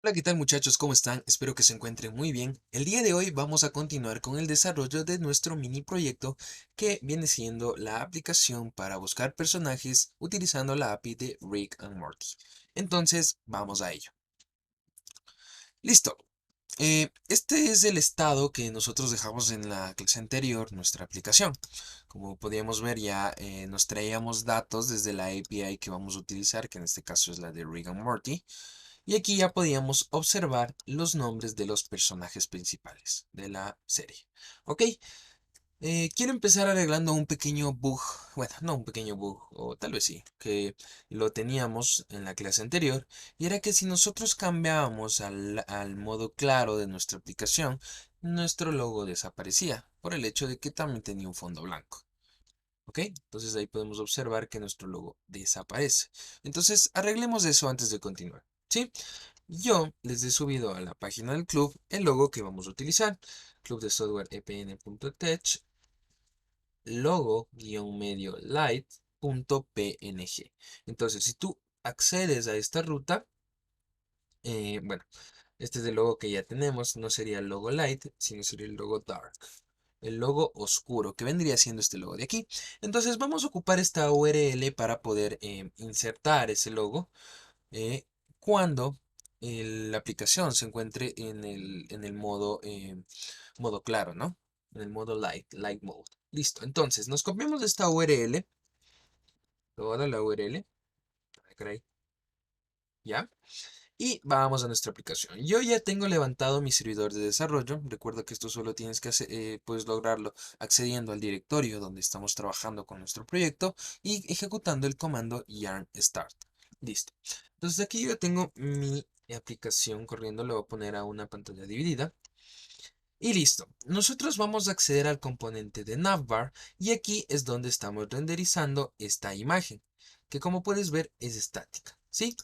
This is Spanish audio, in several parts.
Hola, ¿qué tal muchachos? ¿Cómo están? Espero que se encuentren muy bien. El día de hoy vamos a continuar con el desarrollo de nuestro mini proyecto que viene siendo la aplicación para buscar personajes utilizando la API de Rick and Morty. Entonces, vamos a ello. Listo. Este es el estado que nosotros dejamos en la clase anterior, nuestra aplicación. Como podíamos ver ya nos traíamos datos desde la API que vamos a utilizar, que en este caso es la de Rick and Morty. Y aquí ya podíamos observar los nombres de los personajes principales de la serie. Ok, quiero empezar arreglando un pequeño bug, bueno, no un pequeño bug, o tal vez sí, que lo teníamos en la clase anterior, y era que si nosotros cambiábamos al modo claro de nuestra aplicación, nuestro logo desaparecía, por el hecho de que también tenía un fondo blanco. ¿Ok? Entonces ahí podemos observar que nuestro logo desaparece. Entonces arreglemos eso antes de continuar. ¿Sí? Yo les he subido a la página del club el logo que vamos a utilizar. Club de software epn.tech logo-medio light.png. Entonces, si tú accedes a esta ruta, bueno, este es el logo que ya tenemos, no sería el logo light, sino sería el logo dark. El logo oscuro, que vendría siendo este logo de aquí. Entonces vamos a ocupar esta URL para poder insertar ese logo eh, cuando la aplicación se encuentre en el modo claro, ¿no? En el modo light mode. Listo, entonces nos copiamos de esta URL, toda la URL, caray, ¿ya? Y vamos a nuestra aplicación. Yo ya tengo levantado mi servidor de desarrollo. Recuerda que esto solo tienes que hacer, puedes lograrlo accediendo al directorio donde estamos trabajando con nuestro proyecto y ejecutando el comando yarn start. Listo. Entonces aquí yo tengo mi aplicación corriendo. Le voy a poner a una pantalla dividida. Y listo. Nosotros vamos a acceder al componente de navbar y aquí es donde estamos renderizando esta imagen, que como puedes ver es estática. ¿Sí?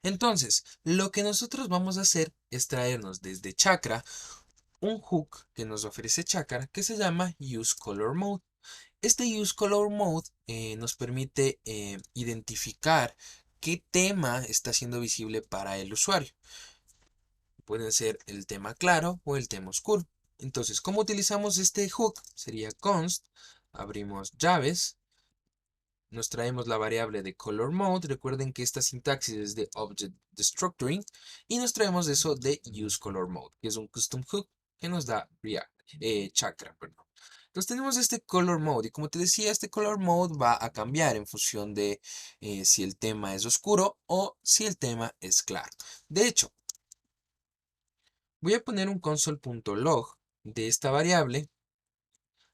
Entonces, lo que nosotros vamos a hacer es traernos desde Chakra un hook que nos ofrece Chakra que se llama Use Color Mode. Este Use Color Mode nos permite identificar qué tema está siendo visible para el usuario. Pueden ser el tema claro o el tema oscuro. Entonces, ¿cómo utilizamos este hook? Sería const, abrimos llaves, nos traemos la variable de color mode. Recuerden que esta sintaxis es de object destructuring y nos traemos eso de use color mode, que es un custom hook que nos da Chakra, perdón. Entonces tenemos este color mode y como te decía, este color mode va a cambiar en función de si el tema es oscuro o si el tema es claro. De hecho, voy a poner un console.log de esta variable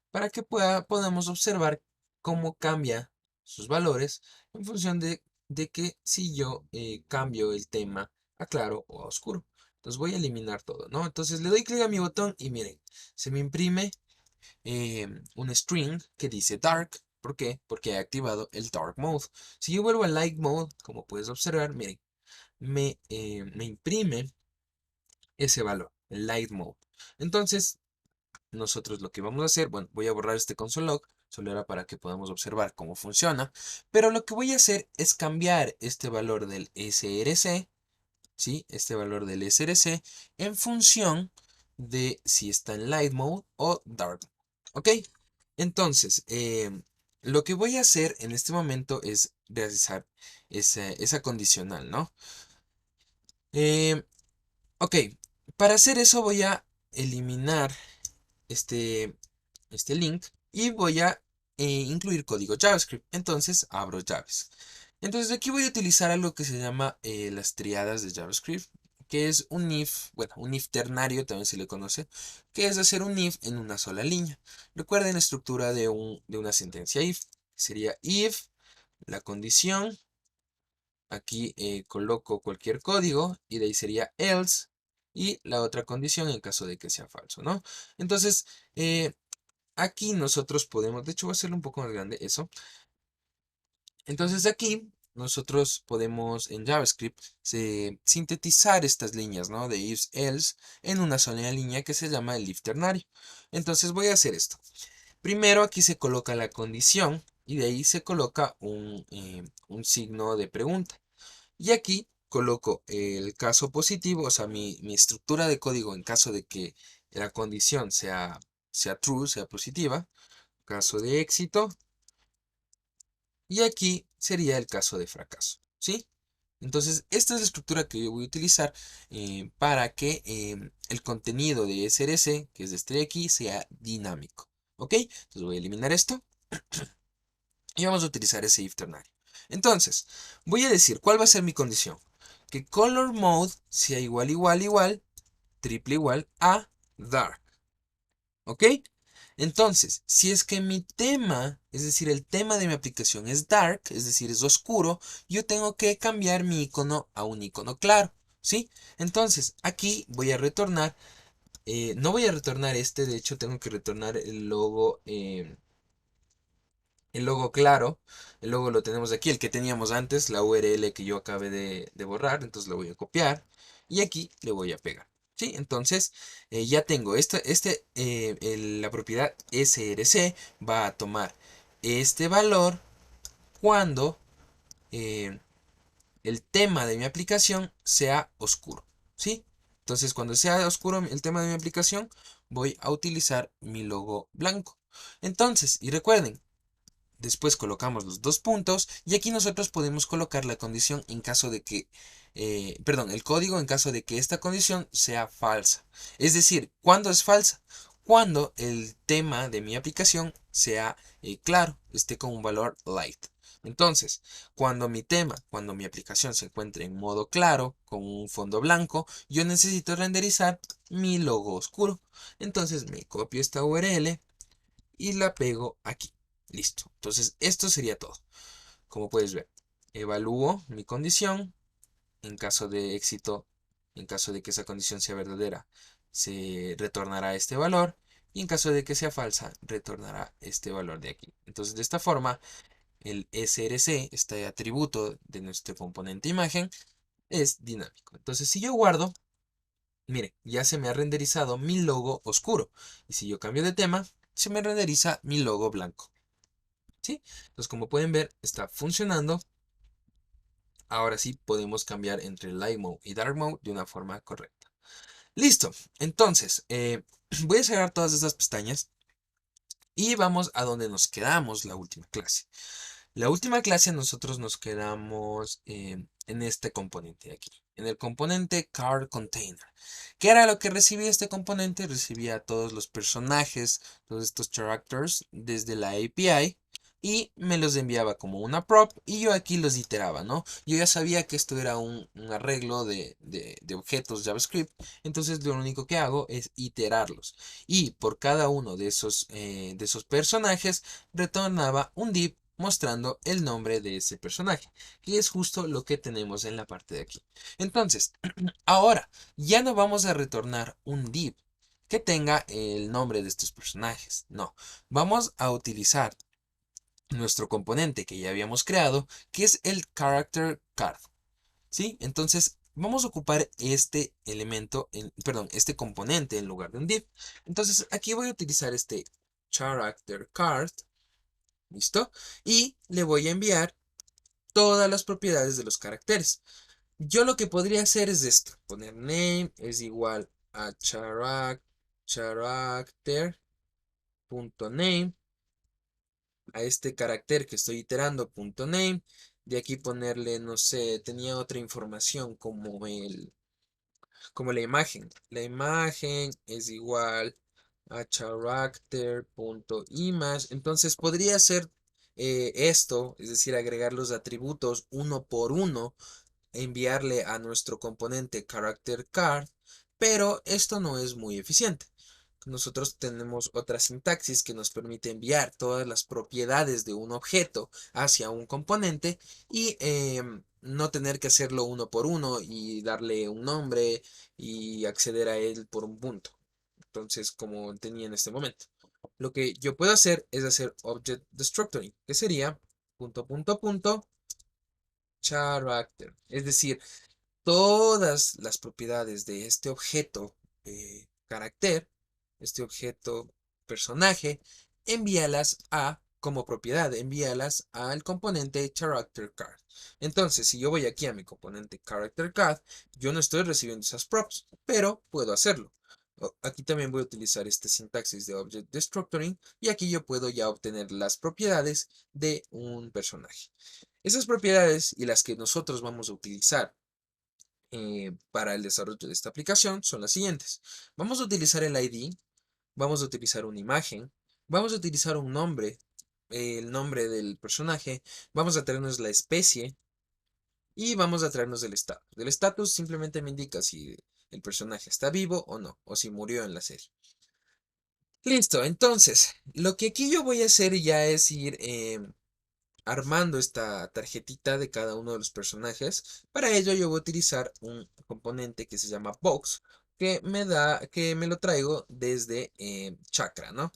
para que podamos observar cómo cambia sus valores en función de que si yo cambio el tema a claro o a oscuro. Entonces voy a eliminar todo, ¿no? Entonces le doy clic a mi botón y miren, se me imprime un string que dice dark. ¿Por qué? Porque he activado el dark mode. Si yo vuelvo a light mode, como puedes observar, miren, me imprime ese valor, el light mode. Entonces, nosotros lo que vamos a hacer, bueno, voy a borrar este console log, solo era para que podamos observar cómo funciona, pero lo que voy a hacer es cambiar este valor del src, ¿sí? Este valor del src en función de si está en light mode o dark mode, ¿ok? Entonces, lo que voy a hacer en este momento es realizar esa condicional, ¿no? Eh, ok, para hacer eso voy a eliminar este, este link y voy a incluir código JavaScript. Entonces abro llaves. Entonces aquí voy a utilizar algo que se llama las triadas de JavaScript, que es un if, bueno, un if ternario también se le conoce, que es hacer un if en una sola línea. Recuerden la estructura de una sentencia if. Sería if, la condición, aquí coloco cualquier código y de ahí sería else y la otra condición en caso de que sea falso, ¿no? Entonces, aquí nosotros podemos, de hecho voy a hacerlo un poco más grande eso. Entonces aquí nosotros podemos en JavaScript sintetizar estas líneas, ¿no? De if else en una sola línea que se llama el if ternario. Entonces voy a hacer esto. Primero aquí se coloca la condición y de ahí se coloca un signo de pregunta. Y aquí coloco el caso positivo, o sea, mi estructura de código en caso de que la condición sea true, sea positiva, caso de éxito, y aquí sería el caso de fracaso, ¿sí? Entonces, esta es la estructura que yo voy a utilizar para que el contenido de SRC, que es de este de aquí, sea dinámico, ¿ok? Entonces voy a eliminar esto y vamos a utilizar ese if ternario. Entonces, voy a decir cuál va a ser mi condición. Que color mode sea igual, igual, igual, triple igual a dark. ¿Ok? Entonces, si es que mi tema, es decir, el tema de mi aplicación es dark, es decir, es oscuro, yo tengo que cambiar mi icono a un icono claro. ¿Sí? Entonces, aquí voy a retornar, no voy a retornar este, de hecho tengo que retornar el logo claro, el logo lo tenemos aquí, el que teníamos antes, la URL que yo acabé de borrar, entonces lo voy a copiar y aquí le voy a pegar. ¿Sí? Entonces ya tengo la propiedad src va a tomar este valor cuando eh, el tema de mi aplicación sea oscuro. ¿Sí? Entonces cuando sea oscuro el tema de mi aplicación voy a utilizar mi logo blanco. Entonces, y recuerden, después colocamos los dos puntos y aquí nosotros podemos colocar la condición en caso de que, perdón, el código en caso de que esta condición sea falsa. Es decir, ¿cuándo es falsa? Cuando el tema de mi aplicación sea claro, esté con un valor light. Entonces, cuando mi aplicación se encuentre en modo claro, con un fondo blanco, yo necesito renderizar mi logo oscuro. Entonces me copio esta URL y la pego aquí. Listo. Entonces, esto sería todo. Como puedes ver, evalúo mi condición. En caso de éxito, en caso de que esa condición sea verdadera, se retornará este valor. Y en caso de que sea falsa, retornará este valor de aquí. Entonces, de esta forma, el src, este atributo de nuestro componente imagen, es dinámico. Entonces, si yo guardo, mire, ya se me ha renderizado mi logo oscuro. Y si yo cambio de tema, se me renderiza mi logo blanco. ¿Sí? Entonces, como pueden ver, está funcionando. Ahora sí podemos cambiar entre Light Mode y Dark Mode de una forma correcta. Listo. Entonces, voy a cerrar todas estas pestañas y vamos a donde nos quedamos la última clase. La última clase nosotros nos quedamos en este componente de aquí. En el componente Card Container. ¿Qué era lo que recibía este componente? Recibía todos los personajes, todos estos characters desde la API y me los enviaba como una prop y yo aquí los iteraba, ¿no? Yo ya sabía que esto era un arreglo de objetos JavaScript, entonces lo único que hago es iterarlos. Y por cada uno de esos personajes retornaba un div mostrando el nombre de ese personaje, que es justo lo que tenemos en la parte de aquí. Entonces, ahora ya no vamos a retornar un div que tenga el nombre de estos personajes. No, vamos a utilizar nuestro componente que ya habíamos creado, que es el character card. ¿Sí? Entonces, vamos a ocupar este elemento, perdón, este componente en lugar de un div. Entonces, aquí voy a utilizar este character card. ¿Listo? Y le voy a enviar todas las propiedades de los caracteres. Yo lo que podría hacer es esto. Poner name es igual a character.name. A este carácter que estoy iterando, .name. De aquí ponerle, no sé, tenía otra información como la imagen. La imagen es igual a character.image. Entonces podría ser esto, es decir, agregar los atributos uno por uno, enviarle a nuestro componente character card, pero esto no es muy eficiente. Nosotros tenemos otra sintaxis que nos permite enviar todas las propiedades de un objeto hacia un componente y no tener que hacerlo uno por uno y darle un nombre y acceder a él por un punto. Entonces, como tenía en este momento. Lo que yo puedo hacer es hacer object destructoring, que sería punto punto punto character. Es decir, todas las propiedades de este objeto carácter, este objeto personaje, envíalas a como propiedad, envíalas al componente character card. Entonces, si yo voy aquí a mi componente character card, yo no estoy recibiendo esas props, pero puedo hacerlo. Aquí también voy a utilizar este sintaxis de Object Destructuring y aquí yo puedo ya obtener las propiedades de un personaje. Esas propiedades y las que nosotros vamos a utilizar para el desarrollo de esta aplicación son las siguientes. Vamos a utilizar el ID, vamos a utilizar una imagen, vamos a utilizar un nombre, el nombre del personaje, vamos a traernos la especie y vamos a traernos el estatus. El estatus simplemente me indica si el personaje está vivo o no, o si murió en la serie. Listo, entonces, lo que aquí yo voy a hacer ya es ir armando esta tarjetita de cada uno de los personajes. Para ello yo voy a utilizar un componente que se llama box, que me lo traigo desde Chakra, ¿no?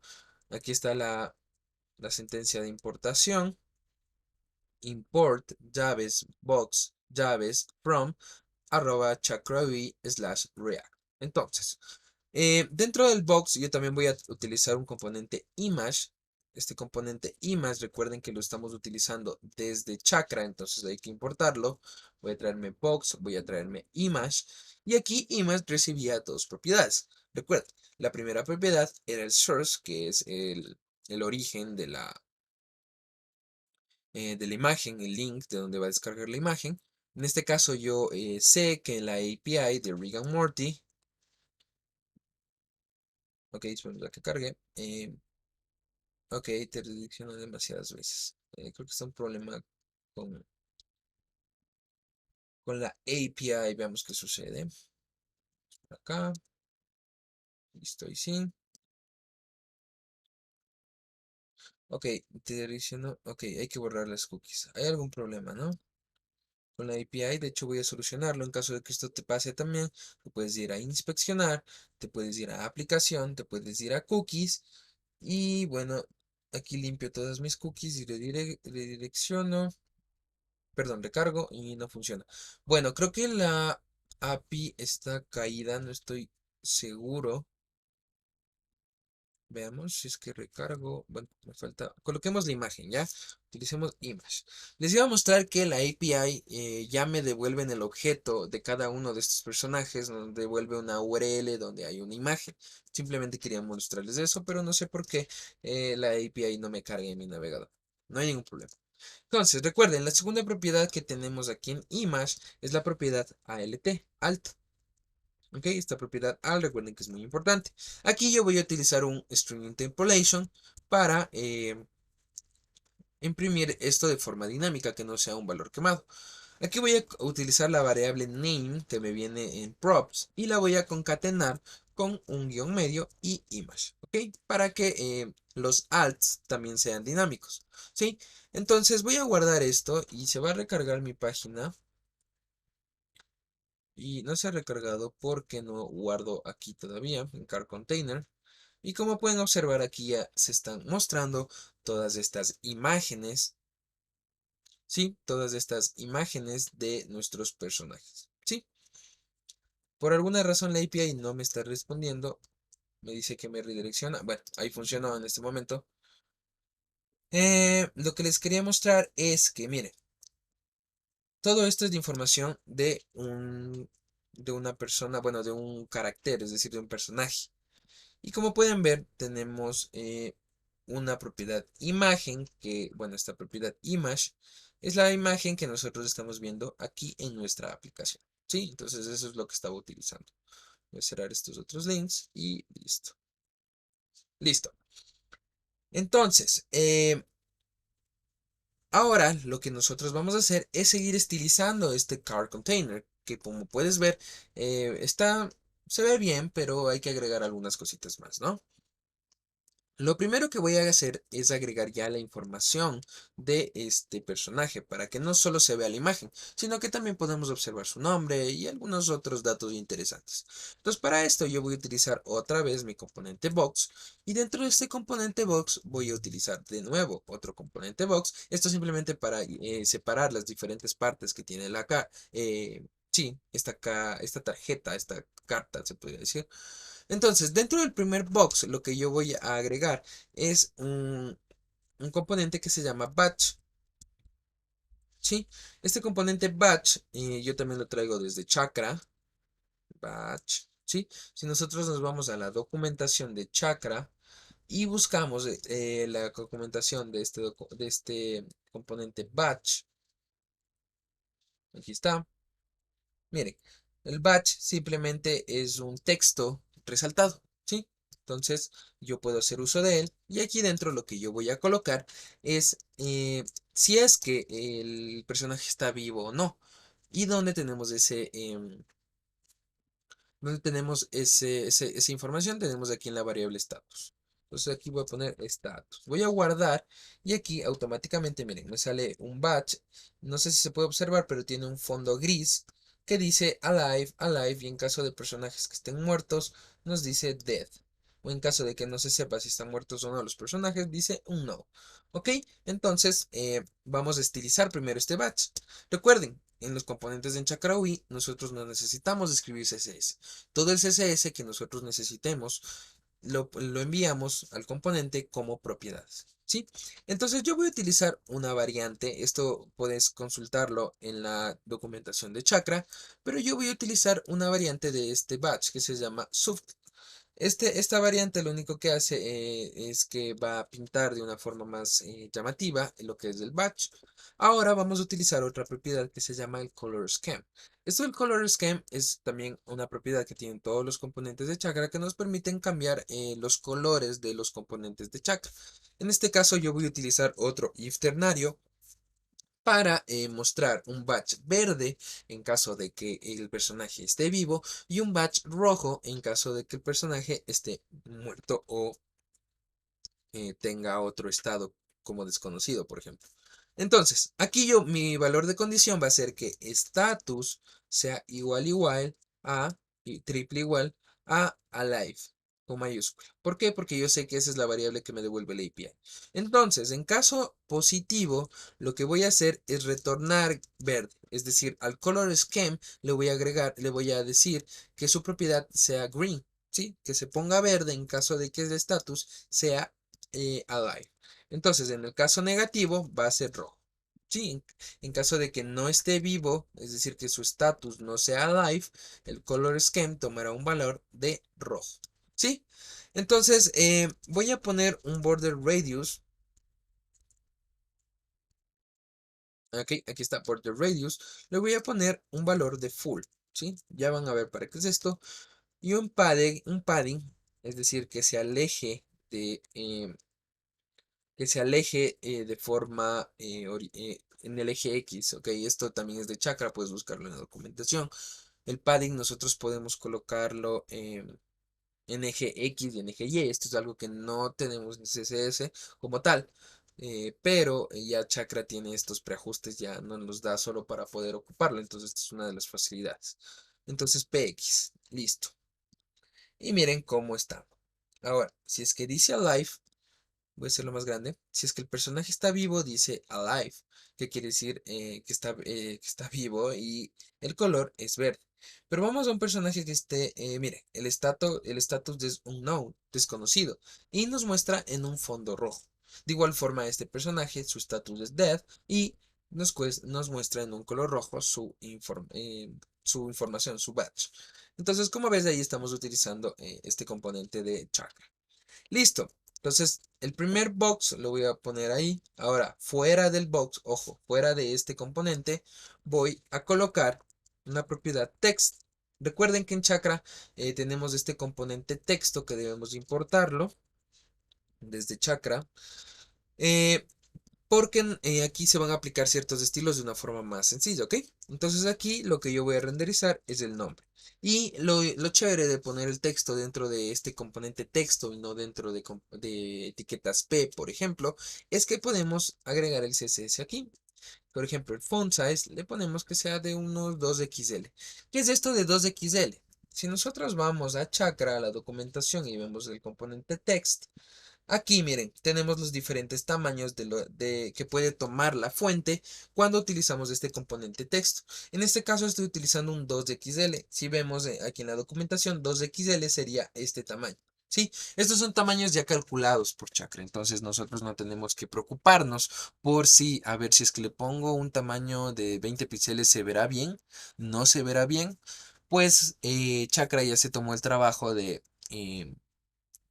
Aquí está la sentencia de importación. Import llaves box llaves from @chakraui/react. Entonces, dentro del box yo también voy a utilizar un componente image. Este componente image, recuerden que lo estamos utilizando desde Chakra, entonces hay que importarlo. Voy a traerme box, voy a traerme image. Y aquí image recibía dos propiedades. Recuerden, la primera propiedad era el source, que es el origen de la imagen, el link de donde va a descargar la imagen. En este caso yo sé que en la API de Rick and Morty, ok, esperemos a que cargue. Ok, te redirecciona demasiadas veces. Creo que está un problema con, con la API. Veamos qué sucede. Acá, listo y sí. Ok, te direcciono. Ok, hay que borrar las cookies. Hay algún problema, ¿no? Con la API, de hecho voy a solucionarlo. En caso de que esto te pase también, te puedes ir a inspeccionar, te puedes ir a aplicación, te puedes ir a cookies. Y bueno, aquí limpio todas mis cookies y redirecciono. Perdón, recargo y no funciona. Bueno, creo que la API está caída, no estoy seguro. Veamos si es que recargo. Bueno, me falta. Coloquemos la imagen, ¿ya? Utilicemos image. Les iba a mostrar que la API ya me devuelve en el objeto de cada uno de estos personajes, nos devuelve una URL donde hay una imagen. Simplemente quería mostrarles eso, pero no sé por qué la API no me carga en mi navegador. No hay ningún problema. Entonces, recuerden, la segunda propiedad que tenemos aquí en Image es la propiedad alt. ¿Ok? Esta propiedad alt, recuerden que es muy importante. Aquí yo voy a utilizar un string interpolation para imprimir esto de forma dinámica, que no sea un valor quemado. Aquí voy a utilizar la variable name que me viene en props y la voy a concatenar con un guión medio y image, ¿ok? Para que los alts también sean dinámicos, ¿sí? Entonces voy a guardar esto y se va a recargar mi página y no se ha recargado porque no guardo aquí todavía en car container. Y como pueden observar aquí ya se están mostrando todas estas imágenes, ¿sí? Todas estas imágenes de nuestros personajes, ¿sí? Por alguna razón la API no me está respondiendo. Me dice que me redirecciona. Bueno, ahí funcionó en este momento. Lo que les quería mostrar es que, miren, todo esto es de información de una persona, bueno, de un carácter, es decir, de un personaje. Y como pueden ver, tenemos una propiedad imagen, que, bueno, esta propiedad image es la imagen que nosotros estamos viendo aquí en nuestra aplicación. ¿Sí? Entonces eso es lo que estaba utilizando. Voy a cerrar estos otros links y listo. Listo. Entonces, ahora lo que nosotros vamos a hacer es seguir estilizando este car container, que como puedes ver, se ve bien, pero hay que agregar algunas cositas más, ¿no? Lo primero que voy a hacer es agregar ya la información de este personaje para que no solo se vea la imagen, sino que también podemos observar su nombre y algunos otros datos interesantes. Entonces para esto yo voy a utilizar otra vez mi componente box y dentro de este componente box voy a utilizar de nuevo otro componente box. Esto simplemente para separar las diferentes partes que tiene la acá. Sí, esta tarjeta, esta carta se podría decir. Entonces, dentro del primer box, lo que yo voy a agregar es un componente que se llama batch. ¿Sí? Este componente batch, yo también lo traigo desde Chakra. Batch. ¿Sí? Si nosotros nos vamos a la documentación de Chakra y buscamos la documentación de este componente batch, aquí está. Miren, el batch simplemente es un texto resaltado, ¿sí? Entonces yo puedo hacer uso de él y aquí dentro lo que yo voy a colocar es si es que el personaje está vivo o no. Y dónde tenemos esa información, tenemos aquí en la variable status. Entonces aquí voy a poner status. Voy a guardar y aquí automáticamente, miren, me sale un batch. No sé si se puede observar, pero tiene un fondo gris que dice alive, alive. Y en caso de personajes que estén muertos, nos dice dead. O en caso de que no se sepa si están muertos o no los personajes, dice un no. ¿Ok? Entonces, vamos a estilizar primero este batch. Recuerden, en los componentes de Chakraoui, nosotros no necesitamos escribir CSS. Todo el CSS que nosotros necesitemos lo enviamos al componente como propiedades. ¿Sí? Entonces yo voy a utilizar una variante. Esto puedes consultarlo en la documentación de Chakra, pero yo voy a utilizar una variante de este batch que se llama sub. Esta variante lo único que hace es que va a pintar de una forma más llamativa lo que es el batch. Ahora vamos a utilizar otra propiedad que se llama el color scheme. Esto del color scheme es también una propiedad que tienen todos los componentes de Chakra que nos permiten cambiar los colores de los componentes de Chakra. En este caso yo voy a utilizar otro if ternario para mostrar un batch verde en caso de que el personaje esté vivo y un batch rojo en caso de que el personaje esté muerto o tenga otro estado como desconocido, por ejemplo. Entonces, aquí mi valor de condición va a ser que status sea igual a, y triple igual a alive, con mayúscula. ¿Por qué? Porque yo sé que esa es la variable que me devuelve la API. Entonces, en caso positivo, lo que voy a hacer es retornar verde. Es decir, al color scheme le voy a agregar, le voy a decir que su propiedad sea green. ¿Sí? Que se ponga verde en caso de que el status sea alive. Entonces, en el caso negativo va a ser rojo. Sí, en caso de que no esté vivo, es decir, que su estatus no sea alive, el color scheme tomará un valor de rojo. ¿Sí? Entonces, voy a poner un border radius. Aquí está border radius. Le voy a poner un valor de full. ¿Sí? Ya van a ver para qué es esto. Y un padding, es decir, de, eh, que se aleje de forma en el eje X, ok, esto también es de Chakra, puedes buscarlo en la documentación. El padding nosotros podemos colocarlo en eje X y en eje Y, esto es algo que no tenemos en CSS como tal, pero ya Chakra tiene estos preajustes, ya no nos da solo para poder ocuparlo, entonces esta es una de las facilidades. Entonces PX, listo. Y miren cómo está. Ahora, si es que dice alive, voy a hacerlo más grande. Si es que el personaje está vivo, dice alive, que quiere decir que está vivo y el color es verde. Pero vamos a un personaje que esté, mire, el estatus es unknown, desconocido, y nos muestra en un fondo rojo. De igual forma, este personaje, su estatus es dead y nos muestra en un color rojo su información, su badge. Entonces, como ves, ahí estamos utilizando este componente de chakra. Listo. Entonces, el primer box lo voy a poner ahí. Ahora, fuera del box, ojo, fuera de este componente, voy a colocar una propiedad text. Recuerden que en Chakra tenemos este componente texto que debemos importarlo desde Chakra. Eh, porque aquí se van a aplicar ciertos estilos de una forma más sencilla, ¿ok? Entonces aquí lo que yo voy a renderizar es el nombre. Y lo chévere de poner el texto dentro de este componente texto y no dentro de etiquetas P, por ejemplo, es que podemos agregar el CSS aquí. Por ejemplo, el font size le ponemos que sea de unos 2XL. ¿Qué es esto de 2XL? Si nosotros vamos a Chakra, a la documentación y vemos el componente text, aquí miren, tenemos los diferentes tamaños que puede tomar la fuente cuando utilizamos este componente texto. En este caso estoy utilizando un 2XL. Si vemos aquí en la documentación, 2XL sería este tamaño. Sí, estos son tamaños ya calculados por chakra, entonces nosotros no tenemos que preocuparnos por si, a ver si es que le pongo un tamaño de 20 píxeles, ¿se verá bien? ¿No se verá bien? Pues chakra ya se tomó el trabajo de eh,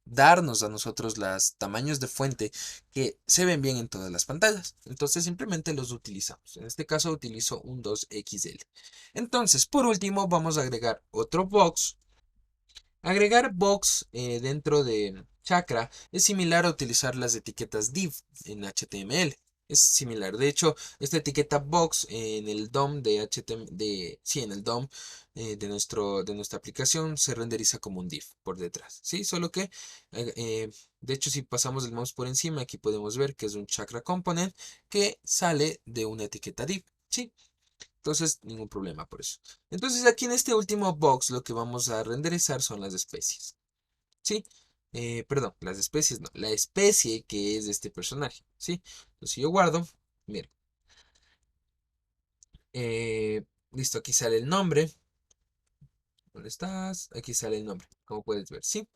darnos a nosotros los tamaños de fuente que se ven bien en todas las pantallas. Entonces simplemente los utilizamos. En este caso utilizo un 2XL. Entonces, por último, vamos a agregar otro box. Agregar box dentro de Chakra es similar a utilizar las etiquetas div en HTML. Es similar. De hecho, esta etiqueta box en el DOM de HTML, sí, en el DOM de nuestra aplicación se renderiza como un div por detrás. ¿Sí? Solo que, de hecho, si pasamos el mouse por encima, aquí podemos ver que es un Chakra component que sale de una etiqueta div. ¿Sí? Entonces, ningún problema por eso. Entonces, aquí en este último box lo que vamos a renderizar son las especies. ¿Sí? Perdón, las especies no. La especie que es de este personaje. ¿Sí? Entonces, si yo guardo, mira. Listo, aquí sale el nombre. ¿Dónde estás? Aquí sale el nombre, como puedes ver. ¿Sí?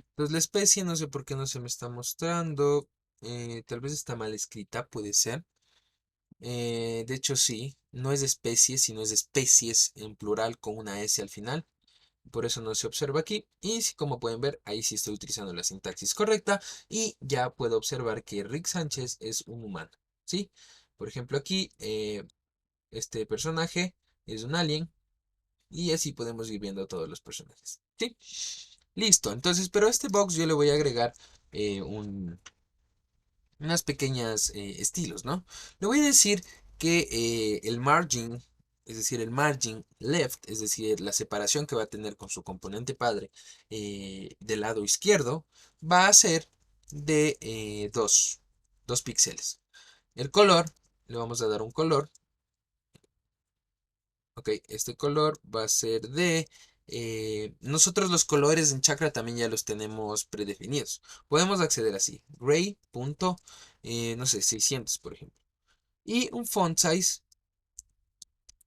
Entonces, la especie, no sé por qué no se me está mostrando. Tal vez está mal escrita, puede ser. De hecho, sí. No es de especies, sino es de especies en plural con una S al final. Por eso no se observa aquí. Y como pueden ver, ahí sí estoy utilizando la sintaxis correcta. Y ya puedo observar que Rick Sánchez es un humano. ¿Sí? Por ejemplo, aquí este personaje es un alien. Y así podemos ir viendo todos los personajes. ¿Sí? Listo. Entonces, pero a este box yo le voy a agregar unas pequeñas estilos, ¿no? Le voy a decir que el margin, es decir, el margin left, es decir, la separación que va a tener con su componente padre del lado izquierdo, va a ser de 2 píxeles. El color, le vamos a dar un color. Ok, este color va a ser de... nosotros los colores en Chakra también ya los tenemos predefinidos. Podemos acceder así. Gray. No sé, 600 por ejemplo. Y un font size.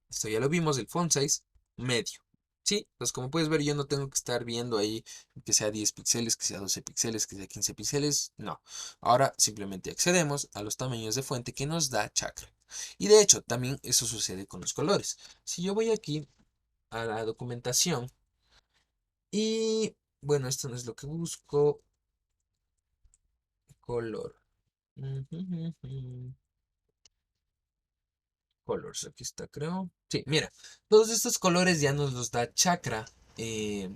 Esto ya lo vimos, el font size medio. ¿Sí? Entonces como puedes ver yo no tengo que estar viendo ahí que sea 10 píxeles, que sea 12 píxeles, que sea 15 píxeles. No. Ahora simplemente accedemos a los tamaños de fuente que nos da Chakra. Y de hecho también eso sucede con los colores. Si yo voy aquí a la documentación. Y bueno, esto no es lo que busco. Color. Colors, aquí está, creo. Sí, mira, todos estos colores ya nos los da Chakra. eh,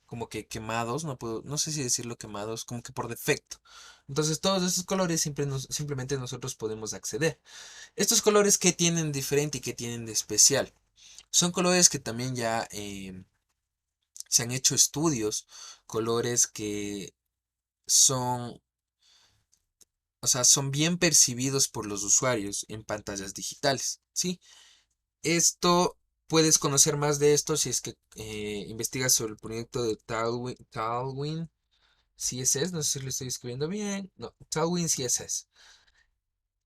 Como que quemados, no puedo, no sé si decirlo quemados, como que por defecto. Entonces, todos estos colores simplemente nosotros podemos acceder. Estos colores, ¿qué tienen diferente y qué tienen de especial? Son colores que también ya se han hecho estudios, colores que son, o sea, son bien percibidos por los usuarios en pantallas digitales, ¿sí? Esto, puedes conocer más de esto si es que investigas sobre el proyecto de Tailwind CSS, no sé si lo estoy escribiendo bien, no, Tailwind CSS.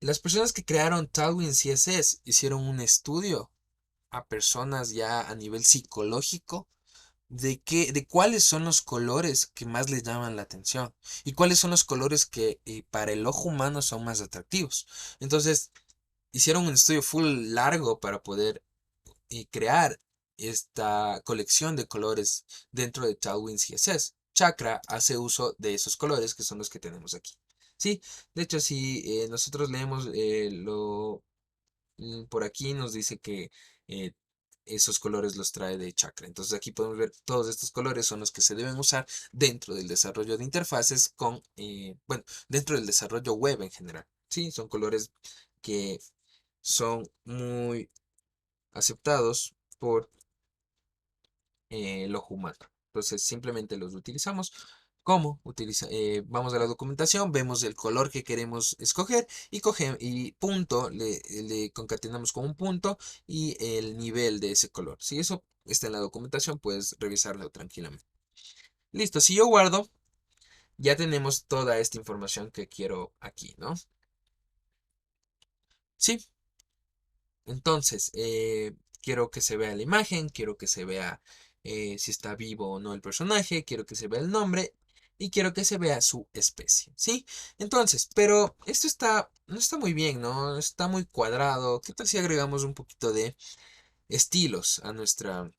Las personas que crearon Tailwind CSS hicieron un estudio a personas ya a nivel psicológico de cuáles son los colores que más les llaman la atención y cuáles son los colores que para el ojo humano son más atractivos. Entonces, hicieron un estudio full largo para poder crear esta colección de colores dentro de Tailwind CSS. Chakra hace uso de esos colores que son los que tenemos aquí. Sí, de hecho, si nosotros leemos por aquí nos dice que eh, esos colores los trae de Chakra. Entonces aquí podemos ver todos estos colores son los que se deben usar dentro del desarrollo de interfaces con, bueno, dentro del desarrollo web en general. Sí, son colores que son muy aceptados por el ojo humano. Entonces simplemente los utilizamos. ¿Cómo? Vamos a la documentación, vemos el color que queremos escoger y punto, le concatenamos con un punto y el nivel de ese color. Si eso está en la documentación, puedes revisarlo tranquilamente. Listo, si yo guardo, ya tenemos toda esta información que quiero aquí, ¿no? Sí, entonces, quiero que se vea la imagen, quiero que se vea si está vivo o no el personaje, quiero que se vea el nombre y quiero que se vea su especie, ¿sí? Entonces, pero esto no está muy bien, ¿no? Está muy cuadrado. ¿Qué tal si agregamos un poquito de estilos a nuestros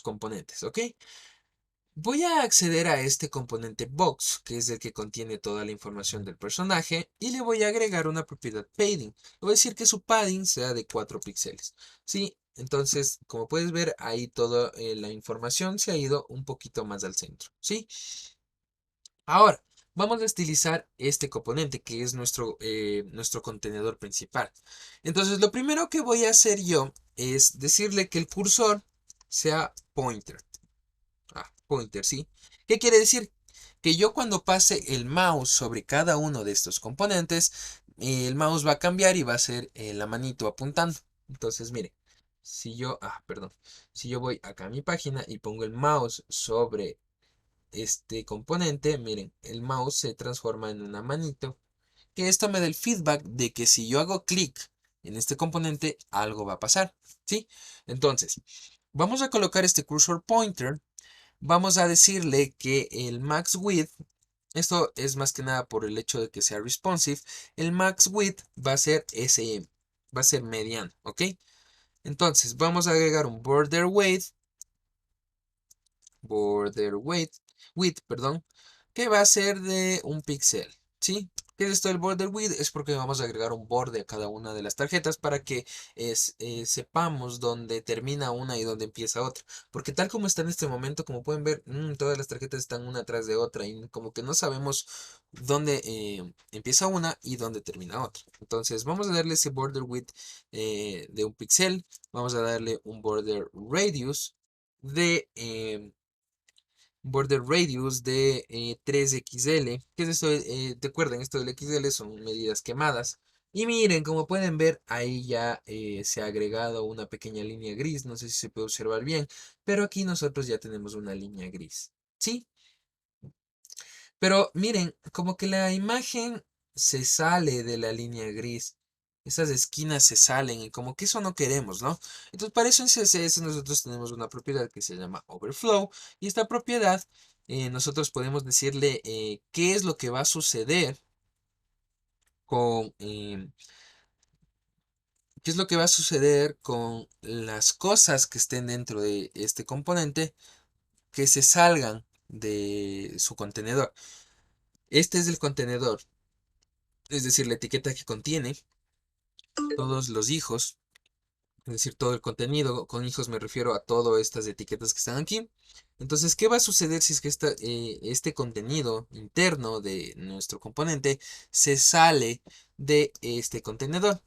componentes, ¿ok? Voy a acceder a este componente box, que es el que contiene toda la información del personaje, y le voy a agregar una propiedad padding. Le voy a decir que su padding sea de 4 píxeles. ¿Sí? Entonces, como puedes ver, ahí toda la información se ha ido un poquito más al centro. ¿Sí? Ahora, vamos a estilizar este componente, que es nuestro contenedor principal. Entonces, lo primero que voy a hacer yo es decirle que el cursor sea pointer. Pointer, ¿sí? ¿Qué quiere decir? Que yo cuando pase el mouse sobre cada uno de estos componentes, el mouse va a cambiar y va a ser la manito apuntando. Entonces, mire, perdón, si yo voy acá a mi página y pongo el mouse sobre este componente, miren, el mouse se transforma en una manito, que esto me da el feedback de que si yo hago clic en este componente, algo va a pasar, ¿sí? Entonces, vamos a colocar este cursor pointer. Vamos a decirle que el max width, esto es más que nada por el hecho de que sea responsive, el max width va a ser SM, va a ser mediano, ¿ok? Entonces vamos a agregar un width, perdón, que va a ser de un píxel, ¿sí? ¿Qué es esto del border width? Es porque vamos a agregar un borde a cada una de las tarjetas para que sepamos dónde termina una y dónde empieza otra. Porque tal como está en este momento, como pueden ver, todas las tarjetas están una tras de otra y como que no sabemos dónde empieza una y dónde termina otra. Entonces vamos a darle ese border width de un píxel, vamos a darle un border radius de border radius de 3XL. ¿Qué es esto? Recuerden, esto del XL son medidas quemadas. Y miren, como pueden ver, ahí ya se ha agregado una pequeña línea gris. No sé si se puede observar bien, pero aquí nosotros ya tenemos una línea gris. ¿Sí? Pero miren, como que la imagen se sale de la línea gris. Esas esquinas se salen y como que eso no queremos, ¿no? Entonces para eso en CSS nosotros tenemos una propiedad que se llama overflow. Y esta propiedad nosotros podemos decirle qué es lo que va a suceder con... qué es lo que va a suceder con las cosas que estén dentro de este componente que se salgan de su contenedor. Este es el contenedor. Es decir, la etiqueta que contiene todos los hijos, es decir, todo el contenido. Con hijos me refiero a todas estas etiquetas que están aquí. Entonces, ¿qué va a suceder si es que este contenido interno de nuestro componente se sale de este contenedor?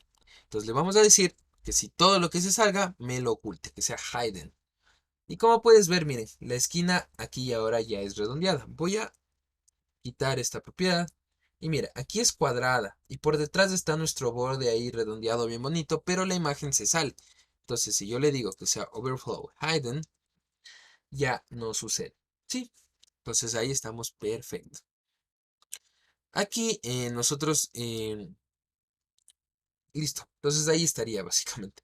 Entonces le vamos a decir que si todo lo que se salga, me lo oculte, que sea hidden. Y como puedes ver, miren, la esquina aquí y ahora ya es redondeada. Voy a quitar esta propiedad. Y mira, aquí es cuadrada y por detrás está nuestro borde ahí redondeado bien bonito, pero la imagen se sale. Entonces, si yo le digo que sea overflow hidden, ya no sucede. ¿Sí? Entonces ahí estamos perfecto. Aquí nosotros, listo. Entonces ahí estaría básicamente.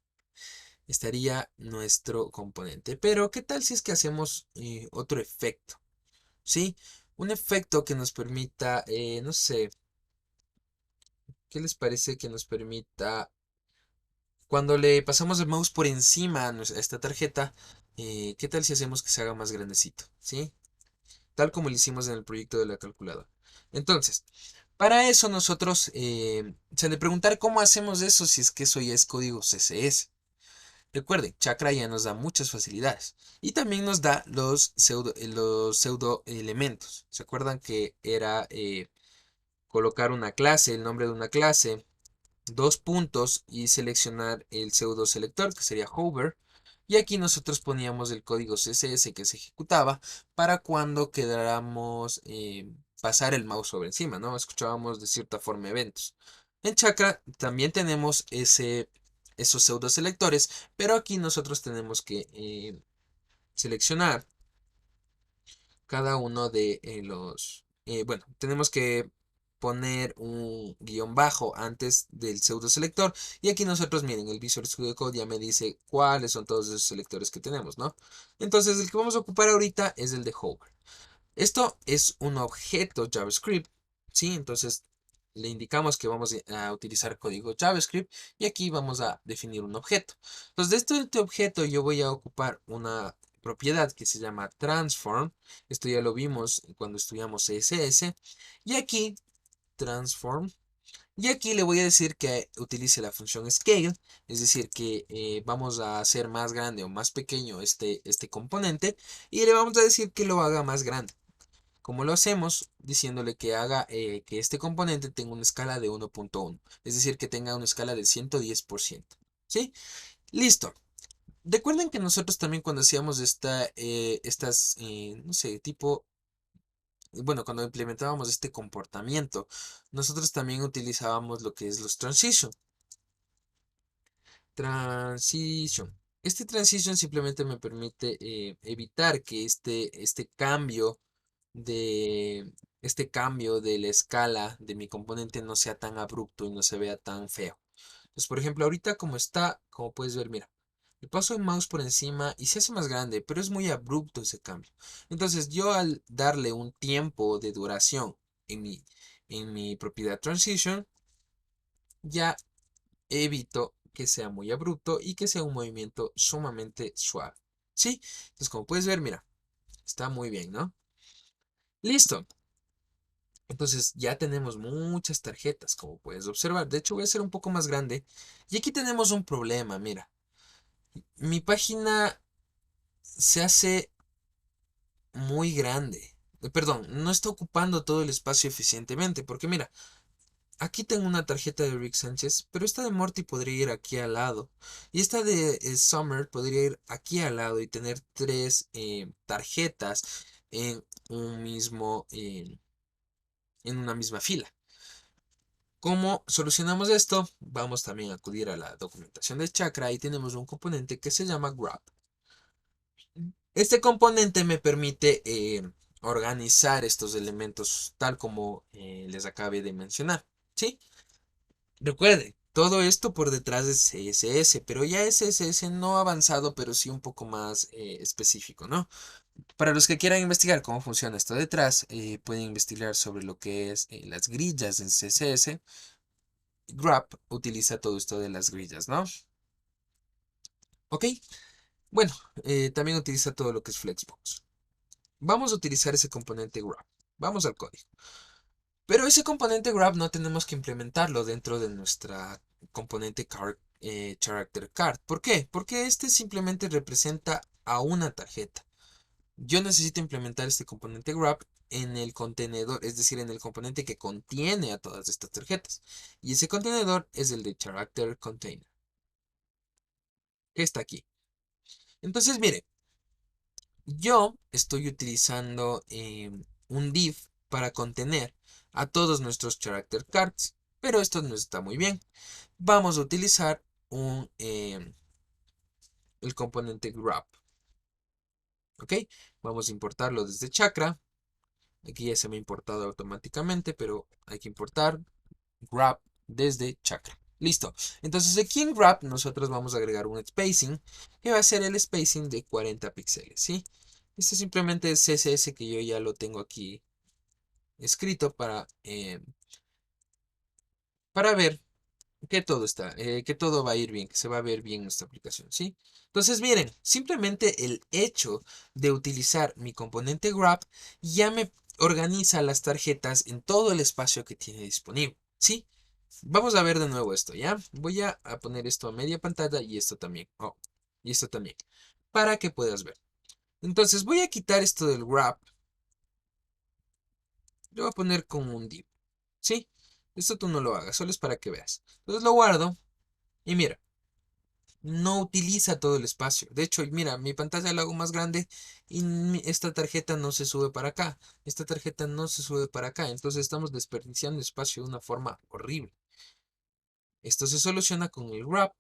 Estaría nuestro componente. Pero, ¿qué tal si es que hacemos otro efecto? ¿Sí? Un efecto que nos permita, no sé, ¿qué les parece que nos permita cuando le pasamos el mouse por encima a esta tarjeta? ¿Qué tal si hacemos que se haga más grandecito? ¿Sí? Tal como lo hicimos en el proyecto de la calculadora. Entonces, para eso nosotros, se han de preguntar cómo hacemos eso si es que eso ya es código CSS. Recuerden, Chakra ya nos da muchas facilidades y también nos da los pseudo elementos. ¿Se acuerdan que era colocar una clase, el nombre de una clase, dos puntos y seleccionar el pseudo selector que sería hover? Y aquí nosotros poníamos el código CSS que se ejecutaba para cuando queramos pasar el mouse sobre encima, ¿no? Escuchábamos de cierta forma eventos. En Chakra también tenemos esos pseudo selectores, pero aquí nosotros tenemos que seleccionar cada uno de bueno, tenemos que poner un guión bajo antes del pseudo selector. Y aquí nosotros, miren, el Visual Studio Code ya me dice cuáles son todos esos selectores que tenemos, ¿no? Entonces, el que vamos a ocupar ahorita es el de hover. Esto es un objeto JavaScript, ¿sí? Entonces le indicamos que vamos a utilizar código JavaScript y aquí vamos a definir un objeto. Entonces de este objeto yo voy a ocupar una propiedad que se llama transform. Esto ya lo vimos cuando estudiamos CSS. Y aquí transform. Y aquí le voy a decir que utilice la función scale, es decir, que vamos a hacer más grande o más pequeño este componente y le vamos a decir que lo haga más grande. ¿Cómo lo hacemos? Diciéndole que haga que este componente tenga una escala de 1.1, es decir, que tenga una escala del 110%. ¿Sí? Listo. Recuerden que nosotros también cuando hacíamos no sé, bueno, cuando implementábamos este comportamiento, nosotros también utilizábamos lo que es los transition. Transition. Este transition simplemente me permite evitar que de este cambio de la escala de mi componente no sea tan abrupto y no se vea tan feo. Entonces, por ejemplo, ahorita como está, como puedes ver, mira, le paso el mouse por encima y se hace más grande, pero es muy abrupto ese cambio. Entonces, yo al darle un tiempo de duración en en mi propiedad transition, ya evito que sea muy abrupto y que sea un movimiento sumamente suave. ¿Sí? Entonces, como puedes ver, mira, está muy bien, ¿no? Listo. Entonces ya tenemos muchas tarjetas, como puedes observar. De hecho, voy a hacer un poco más grande. Y aquí tenemos un problema, mira. Mi página se hace muy grande. Perdón, no está ocupando todo el espacio eficientemente. Porque mira, aquí tengo una tarjeta de Rick Sánchez, pero esta de Morty podría ir aquí al lado. Y esta de Summer podría ir aquí al lado y tener tres tarjetas en un mismo, en una misma fila. ¿Cómo solucionamos esto? Vamos también a acudir a la documentación de Chakra y tenemos un componente que se llama Grab. Este componente me permite organizar estos elementos tal como les acabé de mencionar. ¿Sí? Recuerde, todo esto por detrás de CSS, pero ya es CSS no avanzado, pero sí un poco más específico, ¿no? Para los que quieran investigar cómo funciona esto detrás, pueden investigar sobre lo que es las grillas en CSS. Grab utiliza todo esto de las grillas, ¿no? Ok, bueno, también utiliza todo lo que es Flexbox. Vamos a utilizar ese componente Grab. Vamos al código. Pero ese componente Grab no tenemos que implementarlo dentro de nuestra componente Character Card. ¿Por qué? Porque este simplemente representa a una tarjeta. Yo necesito implementar este componente Grab en el contenedor, es decir, en el componente que contiene a todas estas tarjetas. Y ese contenedor es el de Character Container, que está aquí. Entonces, mire, yo estoy utilizando un div para contener a todos nuestros character cards, pero esto no está muy bien. Vamos a utilizar el componente grab. ¿Ok? Vamos a importarlo desde Chakra. Aquí ya se me ha importado automáticamente, pero hay que importar grab desde Chakra. Listo. Entonces aquí en grab nosotros vamos a agregar un spacing que va a ser el spacing de 40 píxeles, ¿sí? Este simplemente es CSS que yo ya lo tengo aquí escrito para ver que todo que todo va a ir bien, que se va a ver bien nuestra aplicación, ¿sí? Entonces, miren, simplemente el hecho de utilizar mi componente grab ya me organiza las tarjetas en todo el espacio que tiene disponible, ¿sí? Vamos a ver de nuevo esto, ¿ya? Voy a poner esto a media pantalla y esto también. Oh, y esto también. Para que puedas ver. Entonces voy a quitar esto del grab. Lo voy a poner como un div. ¿Sí? Esto tú no lo hagas, solo es para que veas. Entonces lo guardo y mira, no utiliza todo el espacio. De hecho, mira, mi pantalla la hago más grande y esta tarjeta no se sube para acá. Esta tarjeta no se sube para acá. Entonces estamos desperdiciando espacio de una forma horrible. Esto se soluciona con el grab.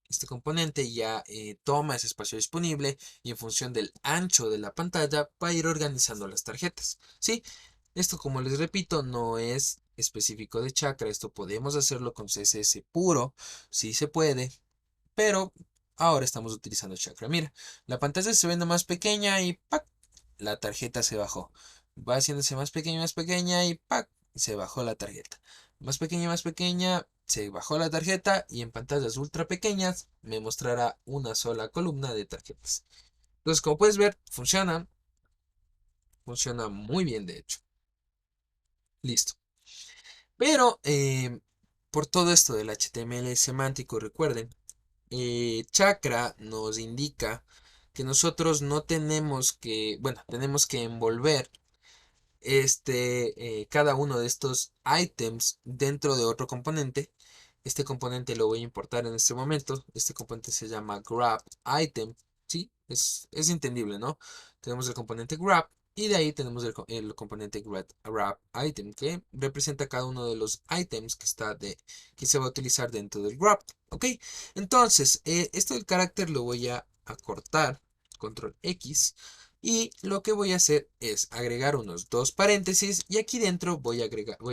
Este componente ya toma ese espacio disponible y en función del ancho de la pantalla va a ir organizando las tarjetas. ¿Sí? Esto, como les repito, no es específico de Chakra. Esto podemos hacerlo con CSS puro, sí se puede, pero ahora estamos utilizando Chakra. Mira, la pantalla se ve más pequeña y ¡pac! la tarjeta se bajó. Va haciéndose más pequeña y ¡pac! Se bajó la tarjeta. Más pequeña, se bajó la tarjeta y en pantallas ultra pequeñas me mostrará una sola columna de tarjetas. Entonces, como puedes ver, funciona muy bien de hecho. Listo. Pero por todo esto del HTML semántico, recuerden, Chakra nos indica que nosotros no tenemos que, bueno, tenemos que envolver cada uno de estos items dentro de otro componente. Este componente lo voy a importar en este momento. Este componente se llama grab item. ¿Sí? Es entendible, ¿no? Tenemos el componente grab y de ahí tenemos el componente grab item que representa cada uno de los items que se va a utilizar dentro del grab. ¿Ok? Entonces, esto del carácter lo voy a acortar. Control X. Y lo que voy a hacer es agregar unos dos paréntesis y aquí dentro voy a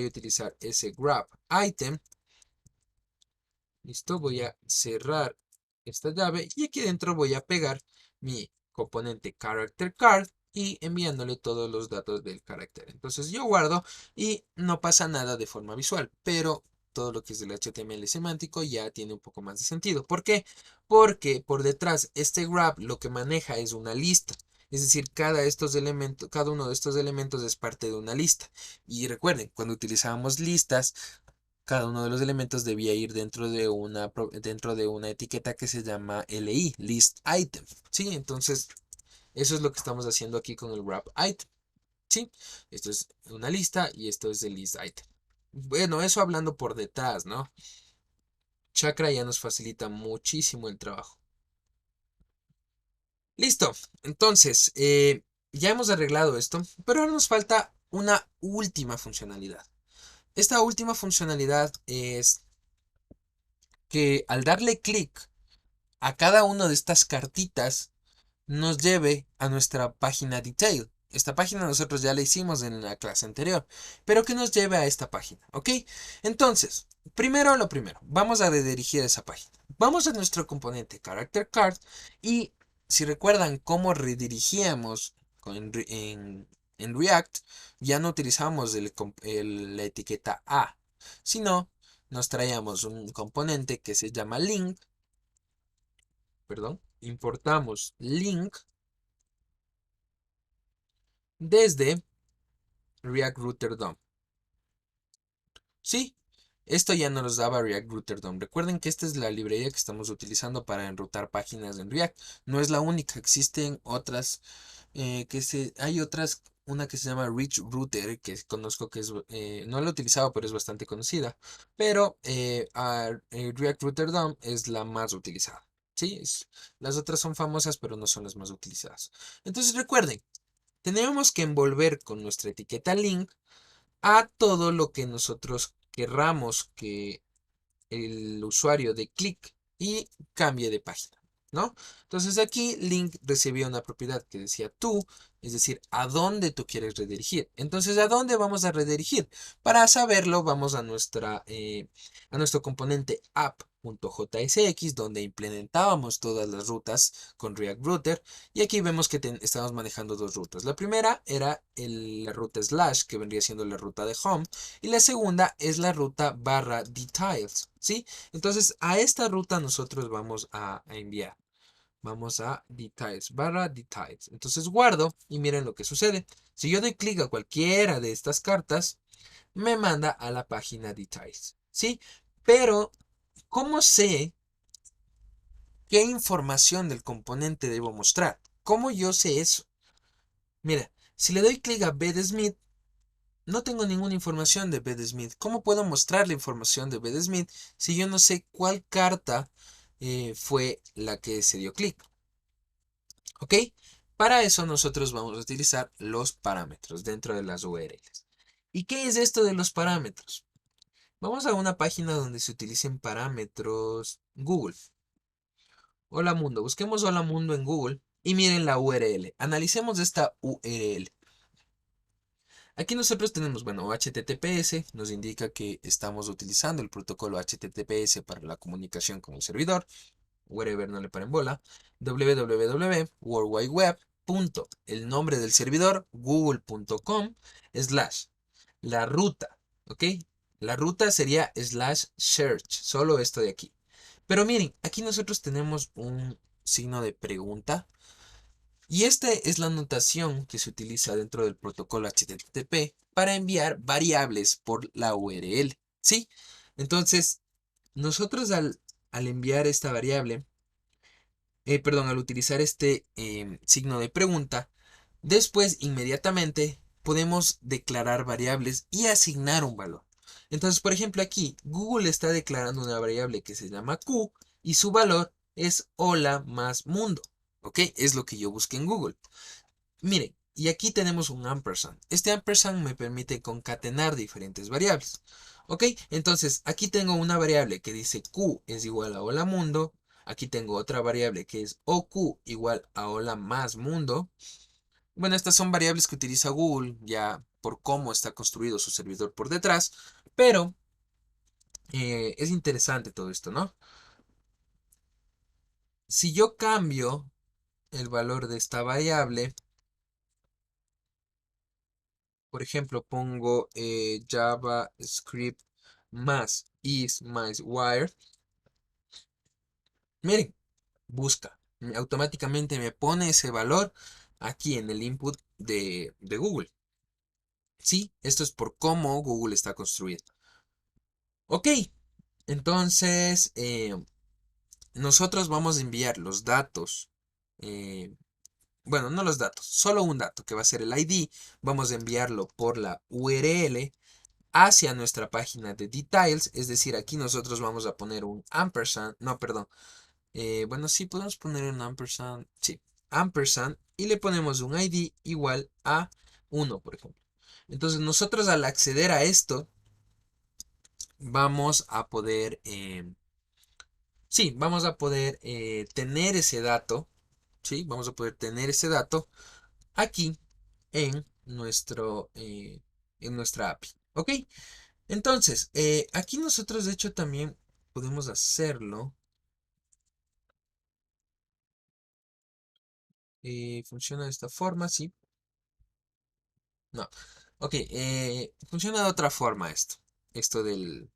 utilizar ese grab item. Listo, voy a cerrar esta llave y aquí dentro voy a pegar mi componente character card y enviándole todos los datos del carácter. Entonces yo guardo y no pasa nada de forma visual, pero todo lo que es del HTML semántico ya tiene un poco más de sentido. ¿Por qué? Porque por detrás este grab lo que maneja es una lista. Es decir, cada uno de estos elementos es parte de una lista. Y recuerden, cuando utilizábamos listas, cada uno de los elementos debía ir dentro de una etiqueta que se llama LI, list item. ¿Sí? Entonces, eso es lo que estamos haciendo aquí con el wrap item. ¿Sí? Esto es una lista y esto es el list item. Bueno, eso hablando por detrás, ¿no? Chakra ya nos facilita muchísimo el trabajo. Listo. Entonces, ya hemos arreglado esto, pero ahora nos falta una última funcionalidad. Esta última funcionalidad es que al darle clic a cada una de estas cartitas nos lleve a nuestra página detail. Esta página nosotros ya la hicimos en la clase anterior, pero que nos lleve a esta página, ¿ok? Entonces, primero lo primero, vamos a redirigir esa página. Vamos a nuestro componente character card y si recuerdan cómo redirigíamos en React, ya no utilizamos la etiqueta A, sino nos traíamos un componente que se llama link, perdón, importamos link desde React Router DOM. Sí, esto ya nos los daba React Router DOM. Recuerden que esta es la librería que estamos utilizando para enrutar páginas en React. No es la única, existen otras hay otras, una que se llama Rich Router, que conozco que no la he utilizado, pero es bastante conocida. Pero React Router DOM es la más utilizada. Sí, las otras son famosas, pero no son las más utilizadas. Entonces recuerden, tenemos que envolver con nuestra etiqueta link a todo lo que nosotros querramos que el usuario dé clic y cambie de página, ¿no? Entonces aquí link recibía una propiedad que decía tú, es decir, a dónde tú quieres redirigir. Entonces, ¿a dónde vamos a redirigir? Para saberlo, vamos a nuestro componente app.jsx, donde implementábamos todas las rutas con React Router. Y aquí vemos que estamos manejando dos rutas. La primera era la ruta slash, que vendría siendo la ruta de home. Y la segunda es la ruta barra details, ¿sí? Entonces a esta ruta nosotros vamos a enviar. Vamos a details, barra details. Entonces guardo y miren lo que sucede. Si yo doy clic a cualquiera de estas cartas, me manda a la página details, ¿sí? Pero, ¿cómo sé qué información del componente debo mostrar? ¿Cómo yo sé eso? Mira, si le doy clic a BedSmith, no tengo ninguna información de BedSmith. ¿Cómo puedo mostrar la información de BedSmith si yo no sé cuál carta fue la que se dio clic? ¿Ok? Para eso nosotros vamos a utilizar los parámetros dentro de las URLs. ¿Y qué es esto de los parámetros? Vamos a una página donde se utilicen parámetros Google. Hola Mundo. Busquemos Hola Mundo en Google y miren la URL. Analicemos esta URL. Aquí nosotros tenemos, bueno, HTTPS, nos indica que estamos utilizando el protocolo HTTPS para la comunicación con el servidor. Wherever, no le paren bola. www, World Wide Web. punto, el nombre del servidor, google.com, slash, la ruta, ¿ok? La ruta sería slash search, solo esto de aquí. Pero miren, aquí nosotros tenemos un signo de pregunta. Y esta es la notación que se utiliza dentro del protocolo HTTP para enviar variables por la URL, ¿sí? Entonces, nosotros al enviar esta variable, perdón, al utilizar este signo de pregunta, después inmediatamente podemos declarar variables y asignar un valor. Entonces, por ejemplo, aquí Google está declarando una variable que se llama Q y su valor es hola más mundo. ¿Ok? Es lo que yo busqué en Google. Miren, y aquí tenemos un ampersand. Este ampersand me permite concatenar diferentes variables. ¿Ok? Entonces, aquí tengo una variable que dice Q es igual a hola mundo. Aquí tengo otra variable que es OQ igual a hola más mundo. Bueno, estas son variables que utiliza Google ya por cómo está construido su servidor por detrás. Pero es interesante todo esto, ¿no? Si yo cambio el valor de esta variable, por ejemplo, pongo JavaScript más is más wire. Miren, busca. Automáticamente me pone ese valor aquí en el input de Google. Sí, esto es por cómo Google está construido. Ok, entonces nosotros vamos a enviar los datos. eh, bueno, no los datos, solo un dato que va a ser el ID. Vamos a enviarlo por la URL hacia nuestra página de details, es decir, aquí nosotros vamos a poner un ampersand, no, perdón, bueno, sí podemos poner un ampersand, sí, ampersand, y le ponemos un ID igual a 1, por ejemplo. Entonces nosotros al acceder a esto, vamos a poder, sí, vamos a poder tener ese dato, sí, vamos a poder tener ese dato aquí en nuestra API, ¿ok? Entonces, aquí nosotros de hecho también podemos hacerlo. Funciona de esta forma, sí. No. Ok, funciona de otra forma esto. Esto del,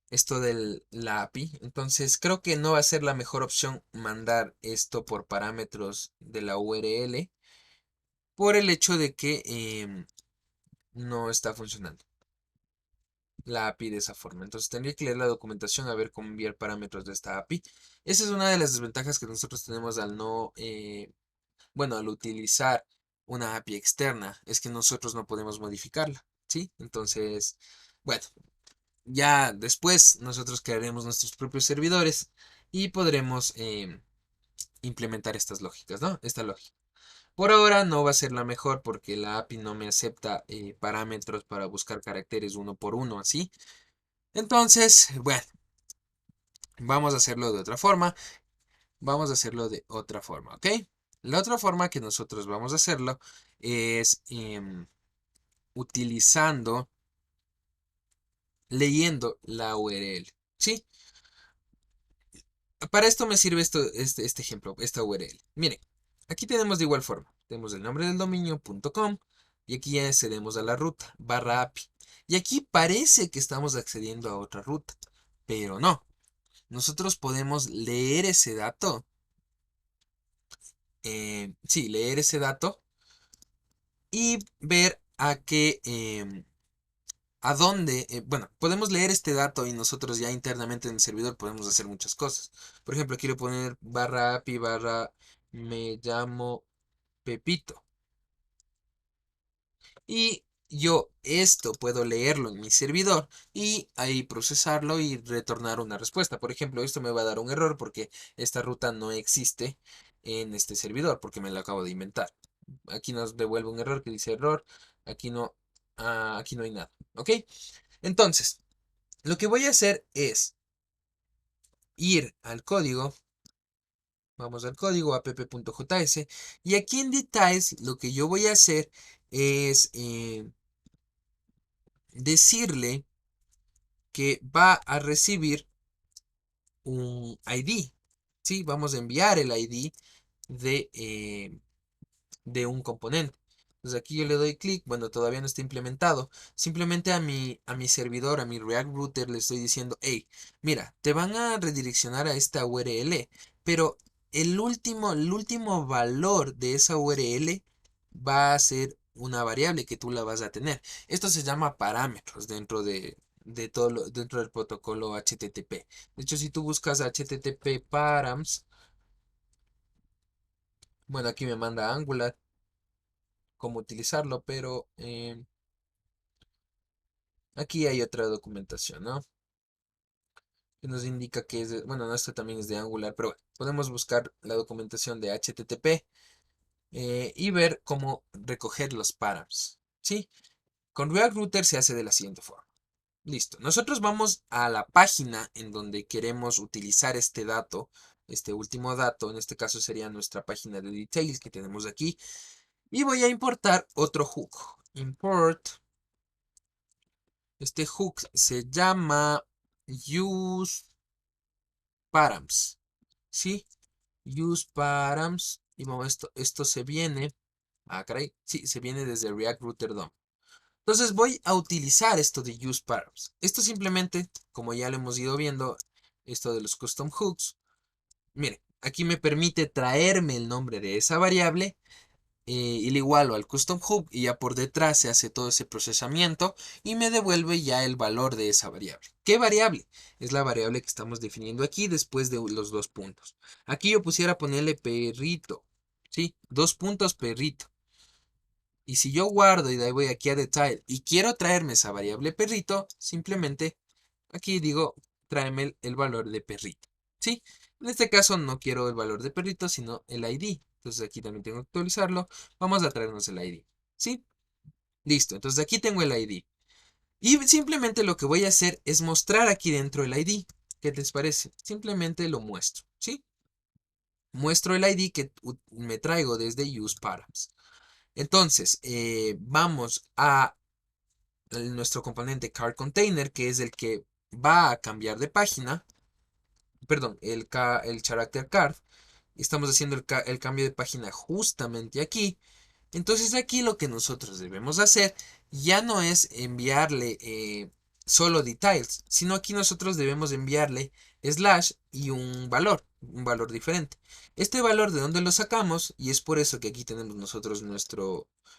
esto del la API. Entonces, creo que no va a ser la mejor opción mandar esto por parámetros de la URL por el hecho de que no está funcionando la API de esa forma. Entonces tendría que leer la documentación a ver cómo enviar parámetros de esta API. Esa es una de las desventajas que nosotros tenemos al no, bueno, al utilizar una API externa, es que nosotros no podemos modificarla, ¿sí? Entonces, bueno, ya después nosotros crearemos nuestros propios servidores y podremos implementar estas lógicas, ¿no? Esta lógica. Por ahora no va a ser la mejor porque la API no me acepta parámetros para buscar caracteres uno por uno, así. Entonces, bueno, vamos a hacerlo de otra forma. Vamos a hacerlo de otra forma, ¿ok? La otra forma que nosotros vamos a hacerlo es utilizando, leyendo la URL, ¿sí? Para esto me sirve este ejemplo, esta URL. Miren, aquí tenemos de igual forma. Tenemos el nombre del dominio.com y aquí ya accedemos a la ruta, barra API. Y aquí parece que estamos accediendo a otra ruta, pero no. Nosotros podemos leer ese dato. Sí, leer ese dato y ver a qué, a dónde, bueno, podemos leer este dato y nosotros ya internamente en el servidor podemos hacer muchas cosas. Por ejemplo, quiero poner barra API barra me llamo Pepito. Y yo esto puedo leerlo en mi servidor y ahí procesarlo y retornar una respuesta. Por ejemplo, esto me va a dar un error porque esta ruta no existe en este servidor porque me lo acabo de inventar. Aquí nos devuelve un error que dice error. Aquí no, aquí no hay nada. ¿Ok? Entonces, lo que voy a hacer es ir al código. Vamos al código app.js. Y aquí en details lo que yo voy a hacer es decirle que va a recibir un ID. ¿Sí? Vamos a enviar el ID de un componente. Entonces aquí yo le doy clic, bueno, todavía no está implementado. Simplemente a mi servidor, a mi React Router, le estoy diciendo, hey, mira, te van a redireccionar a esta URL, pero el último valor de esa URL va a ser una variable que tú la vas a tener. Esto se llama parámetros dentro del protocolo HTTP. De hecho, si tú buscas HTTP params, bueno, aquí me manda Angular cómo utilizarlo, pero aquí hay otra documentación, ¿no? Que nos indica que bueno, no, esto también es de Angular, pero bueno, podemos buscar la documentación de HTTP y ver cómo recoger los params, ¿sí? Con React Router se hace de la siguiente forma. Listo. Nosotros vamos a la página en donde queremos utilizar este dato, este último dato, en este caso sería nuestra página de details que tenemos aquí, y voy a importar otro hook. Import. Este hook se llama useParams, ¿sí? useParams. Y bueno, esto se viene. Ah, caray. Sí, se viene desde React Router DOM. Entonces voy a utilizar esto de useParams. Esto simplemente, como ya lo hemos ido viendo, esto de los custom hooks. Mire, aquí me permite traerme el nombre de esa variable y le igualo al custom hook y ya por detrás se hace todo ese procesamiento y me devuelve ya el valor de esa variable. ¿Qué variable? Es la variable que estamos definiendo aquí después de los dos puntos. Aquí yo pusiera ponerle perrito, ¿sí? Dos puntos perrito. Y si yo guardo y de ahí voy aquí a detail y quiero traerme esa variable perrito, simplemente aquí digo tráeme el valor de perrito, ¿sí? En este caso no quiero el valor de perrito, sino el ID. Entonces aquí también tengo que actualizarlo. Vamos a traernos el ID, ¿sí? Listo, entonces aquí tengo el ID. Y simplemente lo que voy a hacer es mostrar aquí dentro el ID. ¿Qué les parece? Simplemente lo muestro, ¿sí? Muestro el ID que me traigo desde useParams. Entonces, vamos a nuestro componente card_container, que es el que va a cambiar de página. Perdón, el character card. Estamos haciendo el cambio de página justamente aquí. Entonces aquí lo que nosotros debemos hacer ya no es enviarle solo details, sino aquí nosotros debemos enviarle slash y un valor diferente. Este valor de dónde lo sacamos, y es por eso que aquí tenemos nosotros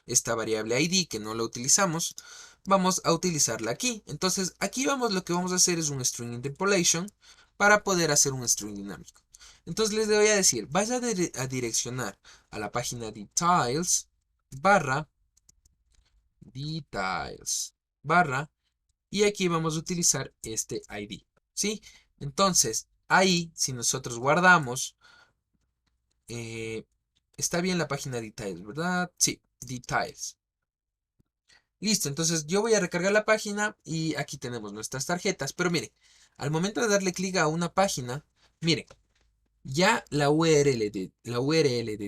esta variable ID que no la utilizamos, vamos a utilizarla aquí. Entonces aquí lo que vamos a hacer es un string interpolation para poder hacer un string dinámico. Entonces les voy a decir, vaya a direccionar a la página details barra details barra y aquí vamos a utilizar este ID, ¿sí? Entonces ahí si nosotros guardamos está bien la página details, ¿verdad? Sí, details. Listo, entonces yo voy a recargar la página y aquí tenemos nuestras tarjetas, pero mire, al momento de darle clic a una página, mire, ya la URL de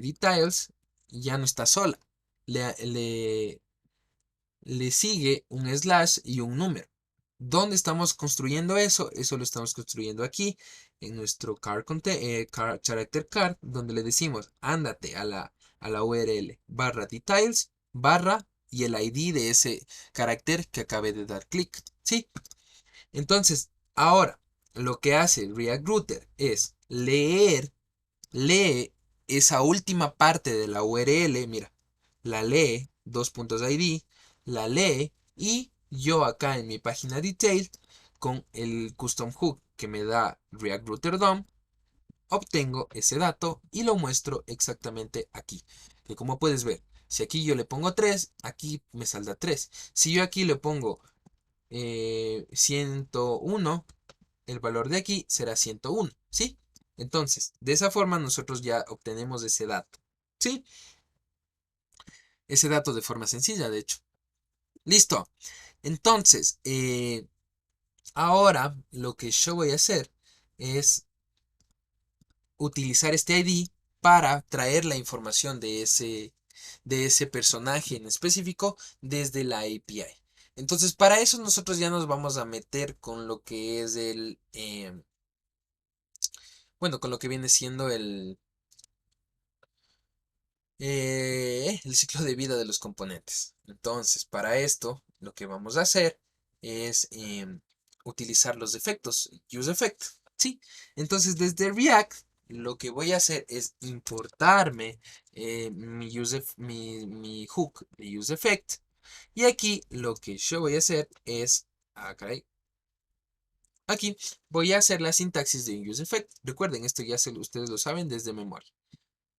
details ya no está sola. Le sigue un slash y un número. ¿Dónde estamos construyendo eso? Eso lo estamos construyendo aquí en nuestro character card, donde le decimos ándate a la URL barra details barra y el ID de ese carácter que acabé de dar clic. ¿Sí? Entonces, ahora lo que hace React Router es lee esa última parte de la URL, mira, la lee, dos puntos ID, la lee y yo acá en mi página detail con el custom hook que me da React Router DOM, obtengo ese dato y lo muestro exactamente aquí. Que como puedes ver, si aquí yo le pongo 3, aquí me saldrá 3. Si yo aquí le pongo 101, el valor de aquí será 101, ¿sí? Entonces, de esa forma nosotros ya obtenemos ese dato, ¿sí? Ese dato de forma sencilla, de hecho. Listo. Entonces, ahora lo que yo voy a hacer es utilizar este ID para traer la información de ese personaje en específico desde la API. Entonces, para eso nosotros ya nos vamos a meter con lo que es bueno, con lo que viene siendo el ciclo de vida de los componentes. Entonces, para esto, lo que vamos a hacer es utilizar los efectos, use effect, ¿sí? Entonces, desde React, lo que voy a hacer es importarme mi hook de use effect. Y aquí lo que yo voy a hacer es, caray, aquí voy a hacer la sintaxis de un use effect. Recuerden, esto ya ustedes lo saben desde memoria.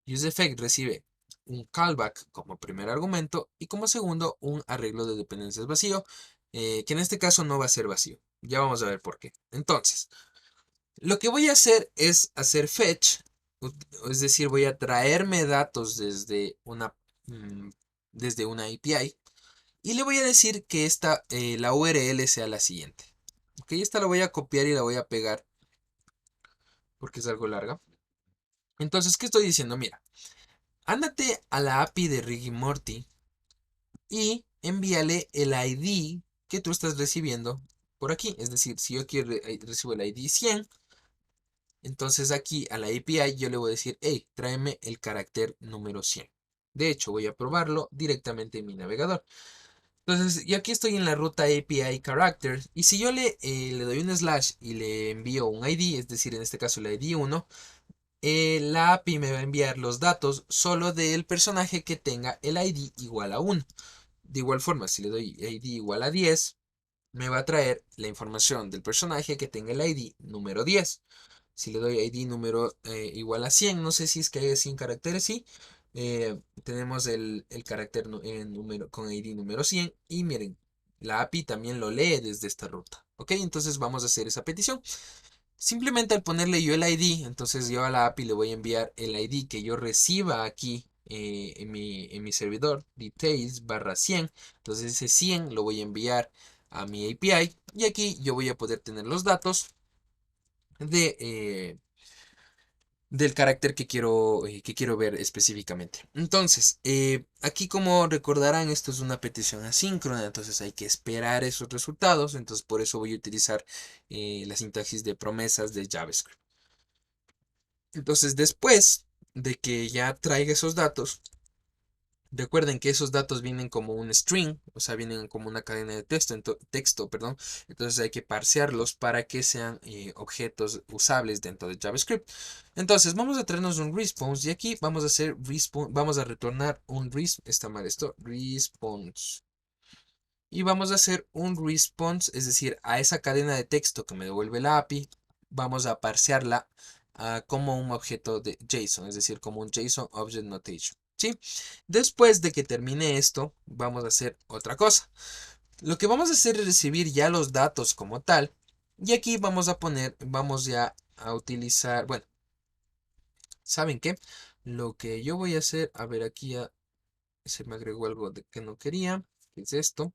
UseEffect recibe un callback como primer argumento y como segundo un arreglo de dependencias vacío, que en este caso no va a ser vacío. Ya vamos a ver por qué. Entonces, lo que voy a hacer es hacer fetch, es decir, voy a traerme datos mm, desde una API y le voy a decir que la URL sea la siguiente. Ok, esta la voy a copiar y la voy a pegar porque es algo larga. Entonces, ¿qué estoy diciendo? Mira, ándate a la API de Ricky Morty y envíale el ID que tú estás recibiendo por aquí. Es decir, si yo recibo el ID 100, entonces aquí a la API yo le voy a decir, hey, tráeme el carácter número 100. De hecho, voy a probarlo directamente en mi navegador. Entonces, y aquí estoy en la ruta API characters. Y si yo le doy un slash y le envío un ID, es decir, en este caso el ID 1, la API me va a enviar los datos solo del personaje que tenga el ID igual a 1. De igual forma, si le doy ID igual a 10, me va a traer la información del personaje que tenga el ID número 10. Si le doy ID número igual a 100, no sé si es que hay 100 caracteres, sí. Tenemos el carácter número, con ID número 100 y miren, la API también lo lee desde esta ruta. Ok, entonces vamos a hacer esa petición. Simplemente al ponerle yo el ID, entonces yo a la API le voy a enviar el ID que yo reciba aquí en mi servidor, details barra 100. Entonces ese 100 lo voy a enviar a mi API y aquí yo voy a poder tener los datos de, del carácter que quiero ver específicamente. Entonces, aquí como recordarán, esto es una petición asíncrona, entonces hay que esperar esos resultados. Entonces, por eso voy a utilizar la sintaxis de promesas de JavaScript. Entonces, después de que ya traiga esos datos, recuerden que esos datos vienen como un string, o sea, vienen como una cadena de texto, perdón. Entonces hay que parsearlos para que sean objetos usables dentro de JavaScript. Entonces vamos a traernos un response y aquí vamos a hacer vamos a retornar un está mal esto, response. Y vamos a hacer un response, es decir, a esa cadena de texto que me devuelve la API, vamos a parsearla como un objeto de JSON, es decir, como un JSON Object Notation. ¿Sí? Después de que termine esto, vamos a hacer otra cosa. Lo que vamos a hacer es recibir ya los datos como tal. Y aquí vamos ya a utilizar, bueno, ¿saben qué? Lo que yo voy a hacer, a ver, aquí ya se me agregó algo que no quería, que es esto.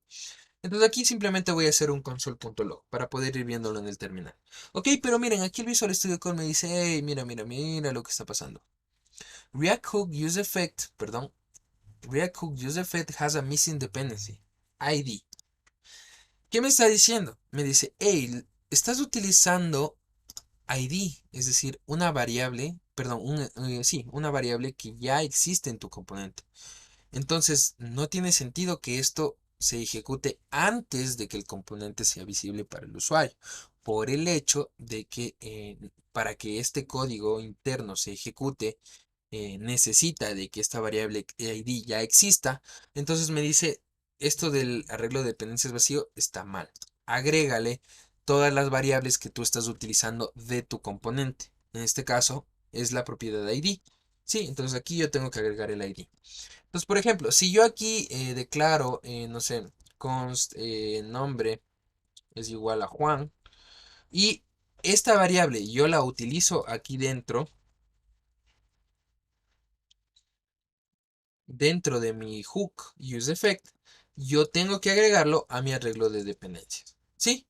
Entonces aquí simplemente voy a hacer un console.log para poder ir viéndolo en el terminal. Ok, pero miren, aquí el Visual Studio Code me dice, hey, mira, mira, mira lo que está pasando. React Hook Use Effect, perdón, React Hook Use Effect has a missing dependency, ID. ¿Qué me está diciendo? Me dice, hey, estás utilizando ID, es decir, una variable, perdón, sí, una variable que ya existe en tu componente. Entonces, no tiene sentido que esto se ejecute antes de que el componente sea visible para el usuario, por el hecho de que para que este código interno se ejecute, necesita de que esta variable ID ya exista. Entonces me dice, esto del arreglo de dependencias vacío está mal. Agrégale todas las variables que tú estás utilizando de tu componente. En este caso es la propiedad ID. Sí, entonces aquí yo tengo que agregar el ID. Entonces, por ejemplo, si yo aquí declaro, no sé, const nombre es igual a Juan y esta variable yo la utilizo aquí dentro de mi hook useEffect, yo tengo que agregarlo a mi arreglo de dependencias. ¿Sí?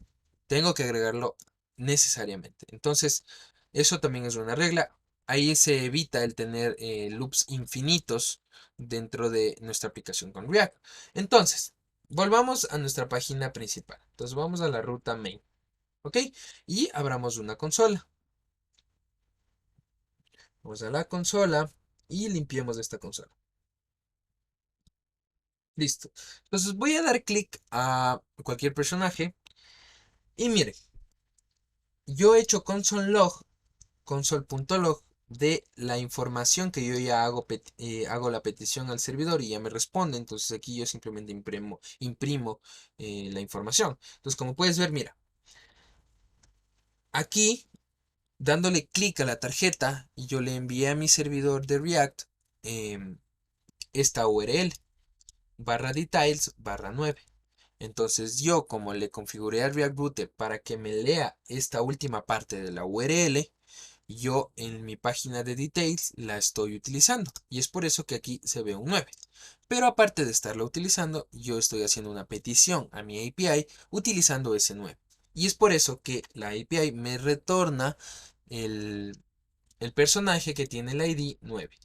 Tengo que agregarlo necesariamente. Entonces, eso también es una regla. Ahí se evita el tener loops infinitos dentro de nuestra aplicación con React. Entonces, volvamos a nuestra página principal. Entonces, vamos a la ruta main. ¿Ok? Y abramos una consola. Vamos a la consola y limpiemos esta consola. Listo. Entonces voy a dar clic a cualquier personaje y miren, yo he hecho console.log de la información que yo ya hago la petición al servidor y ya me responde. Entonces aquí yo simplemente imprimo la información. Entonces como puedes ver, mira, aquí dándole clic a la tarjeta, yo le envié a mi servidor de React em, esta URL barra details barra 9. Entonces yo, como le configuré al React Router para que me lea esta última parte de la URL, yo en mi página de details la estoy utilizando. Y es por eso que aquí se ve un 9. Pero aparte de estarla utilizando, yo estoy haciendo una petición a mi API utilizando ese 9. Y es por eso que la API me retorna el, el personaje que tiene el ID 9.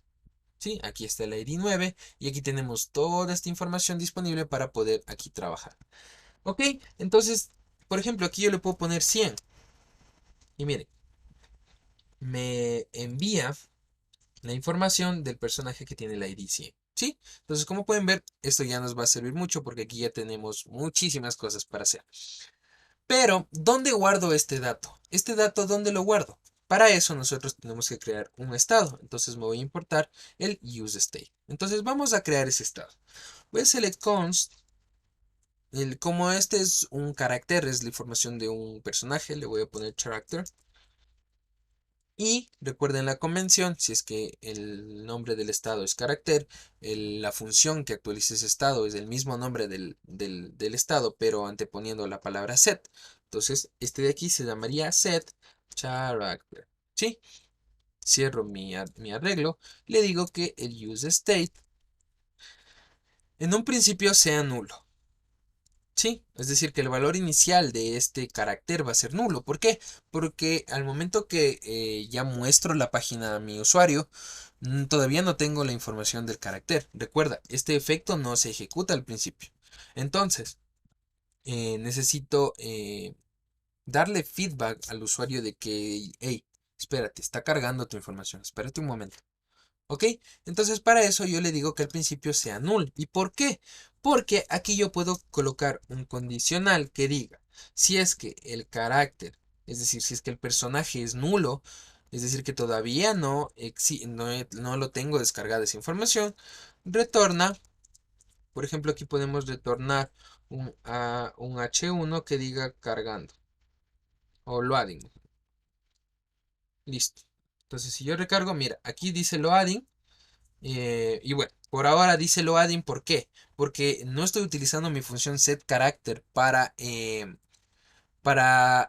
¿Sí? Aquí está el ID 9 y aquí tenemos toda esta información disponible para poder aquí trabajar. Ok, entonces, por ejemplo, aquí yo le puedo poner 100 y miren, me envía la información del personaje que tiene el ID 100. ¿Sí? Entonces, como pueden ver, esto ya nos va a servir mucho porque aquí ya tenemos muchísimas cosas para hacer. Pero, ¿dónde guardo este dato? ¿Este dato dónde lo guardo? Para eso nosotros tenemos que crear un estado. Entonces me voy a importar el useState. Entonces vamos a crear ese estado. Voy a select const. Como este es un carácter, es la información de un personaje, le voy a poner character. Y recuerden la convención, si es que el nombre del estado es carácter, la función que actualiza ese estado es el mismo nombre del estado, pero anteponiendo la palabra set. Entonces, este de aquí se llamaría set character. ¿Sí? Cierro mi arreglo. Le digo que el useState en un principio sea nulo. Sí, es decir, que el valor inicial de este carácter va a ser nulo. ¿Por qué? Porque al momento que ya muestro la página a mi usuario, todavía no tengo la información del carácter. Recuerda, este efecto no se ejecuta al principio. Entonces, necesito darle feedback al usuario de que, hey, espérate, está cargando tu información, espérate un momento. ¿Ok? Entonces para eso yo le digo que al principio sea null. ¿Y por qué? Porque aquí yo puedo colocar un condicional que diga, si es que el carácter, es decir, si es que el personaje es nulo, es decir, que todavía no lo tengo descargada esa información, retorna, por ejemplo, aquí podemos retornar un H1 que diga cargando o loading. Listo. Entonces si yo recargo, mira, aquí dice loading. Y bueno, por ahora dice loading, ¿por qué? Porque no estoy utilizando mi función setCharacter para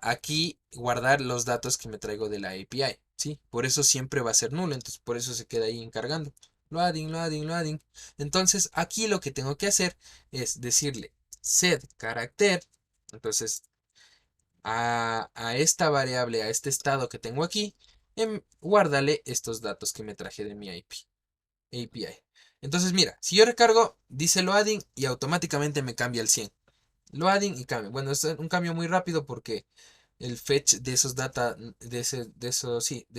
aquí guardar los datos que me traigo de la API, ¿sí? Por eso siempre va a ser nulo, entonces por eso se queda ahí encargando. Loading, loading, loading. Entonces aquí lo que tengo que hacer es decirle setCharacter, entonces a esta variable, a este estado que tengo aquí, guárdale estos datos que me traje de mi API. Entonces, mira, si yo recargo, dice loading y automáticamente me cambia el 100. Loading y cambio. Bueno, es un cambio muy rápido porque el fetch de esos de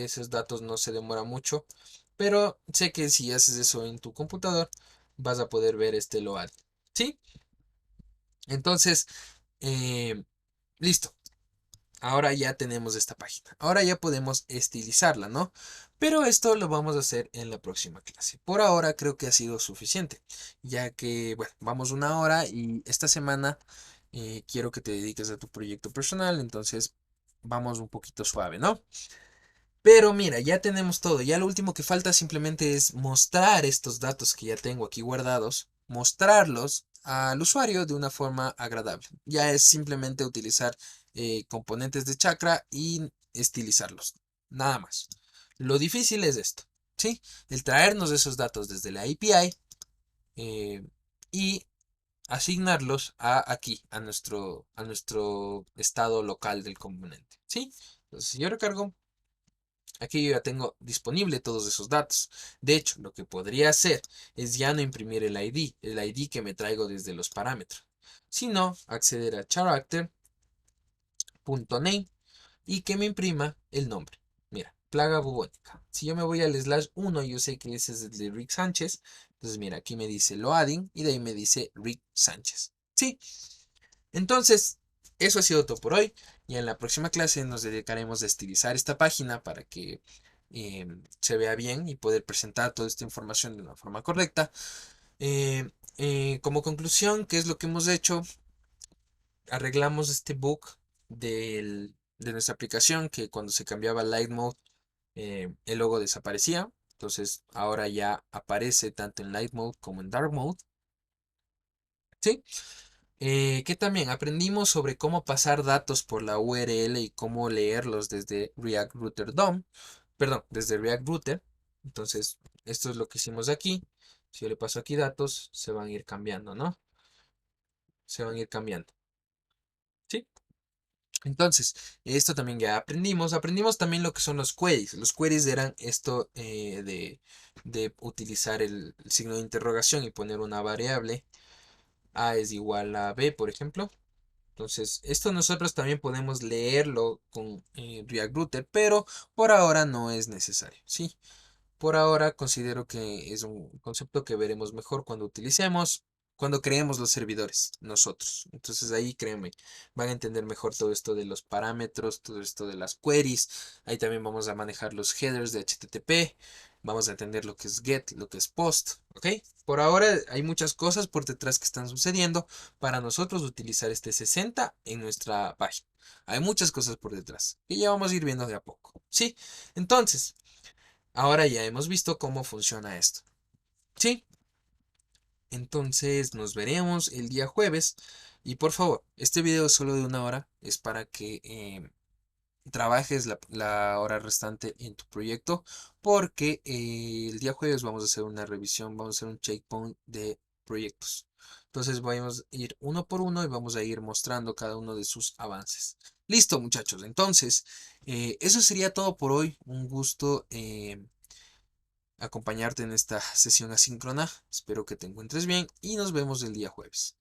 esos datos no se demora mucho. Pero sé que si haces eso en tu computador, vas a poder ver este loading. ¿Sí? Entonces, eh, listo. Ahora ya tenemos esta página. Ahora ya podemos estilizarla, ¿no? Pero esto lo vamos a hacer en la próxima clase. Por ahora creo que ha sido suficiente, ya que, bueno, vamos una hora y esta semana quiero que te dediques a tu proyecto personal, entonces vamos un poquito suave, ¿no? Pero mira, ya tenemos todo. Ya lo último que falta simplemente es mostrar estos datos que ya tengo aquí guardados, mostrarlos al usuario de una forma agradable. Ya es simplemente utilizar componentes de Chakra y estilizarlos. Nada más. Lo difícil es esto, ¿sí? El traernos esos datos desde la API y asignarlos aquí, a nuestro estado local del componente, ¿sí? Entonces, si yo recargo aquí yo ya tengo disponible todos esos datos. De hecho, lo que podría hacer es ya no imprimir el ID que me traigo desde los parámetros, sino acceder a character.name y que me imprima el nombre. Mira, plaga bubónica. Si yo me voy al /1, yo sé que ese es el de Rick Sánchez, Entonces, mira, aquí me dice loading y de ahí me dice Rick Sánchez. Sí, entonces, eso ha sido todo por hoy. Y en la próxima clase nos dedicaremos a estilizar esta página para que se vea bien y poder presentar toda esta información de una forma correcta. Como conclusión, ¿qué es lo que hemos hecho? Arreglamos este bug de nuestra aplicación que cuando se cambiaba Light Mode el logo desaparecía. Entonces ahora ya aparece tanto en Light Mode como en Dark Mode. ¿Sí? Que también aprendimos sobre cómo pasar datos por la URL y cómo leerlos desde React Router DOM. Perdón, desde React Router. Entonces, esto es lo que hicimos aquí. Si yo le paso aquí datos, se van a ir cambiando, ¿no? Se van a ir cambiando. ¿Sí? Entonces, esto también ya aprendimos. Aprendimos también lo que son los queries. Los queries eran esto de utilizar el signo de interrogación y poner una variable. A es igual a B, por ejemplo. Entonces, esto nosotros también podemos leerlo con React Router, pero por ahora no es necesario, ¿sí? Por ahora considero que es un concepto que veremos mejor cuando utilicemos, cuando creemos los servidores, nosotros. Entonces ahí créanme, van a entender mejor todo esto de los parámetros, todo esto de las queries. Ahí también vamos a manejar los headers de HTTP. Vamos a entender lo que es get, lo que es post, ¿ok? Por ahora hay muchas cosas por detrás que están sucediendo para nosotros utilizar este 60 en nuestra página. Hay muchas cosas por detrás que ya vamos a ir viendo de a poco, ¿sí? Entonces, ahora ya hemos visto cómo funciona esto. ¿Sí? Entonces nos veremos el día jueves. Y por favor, este video es solo de una hora. Es para que trabajes la hora restante en tu proyecto. Porque el día jueves vamos a hacer una revisión. Vamos a hacer un checkpoint de proyectos. Entonces vamos a ir uno por uno y vamos a ir mostrando cada uno de sus avances. Listo, muchachos. Entonces, eso sería todo por hoy. Un gusto acompañarte en esta sesión asíncrona. Espero que te encuentres bien y nos vemos el día jueves.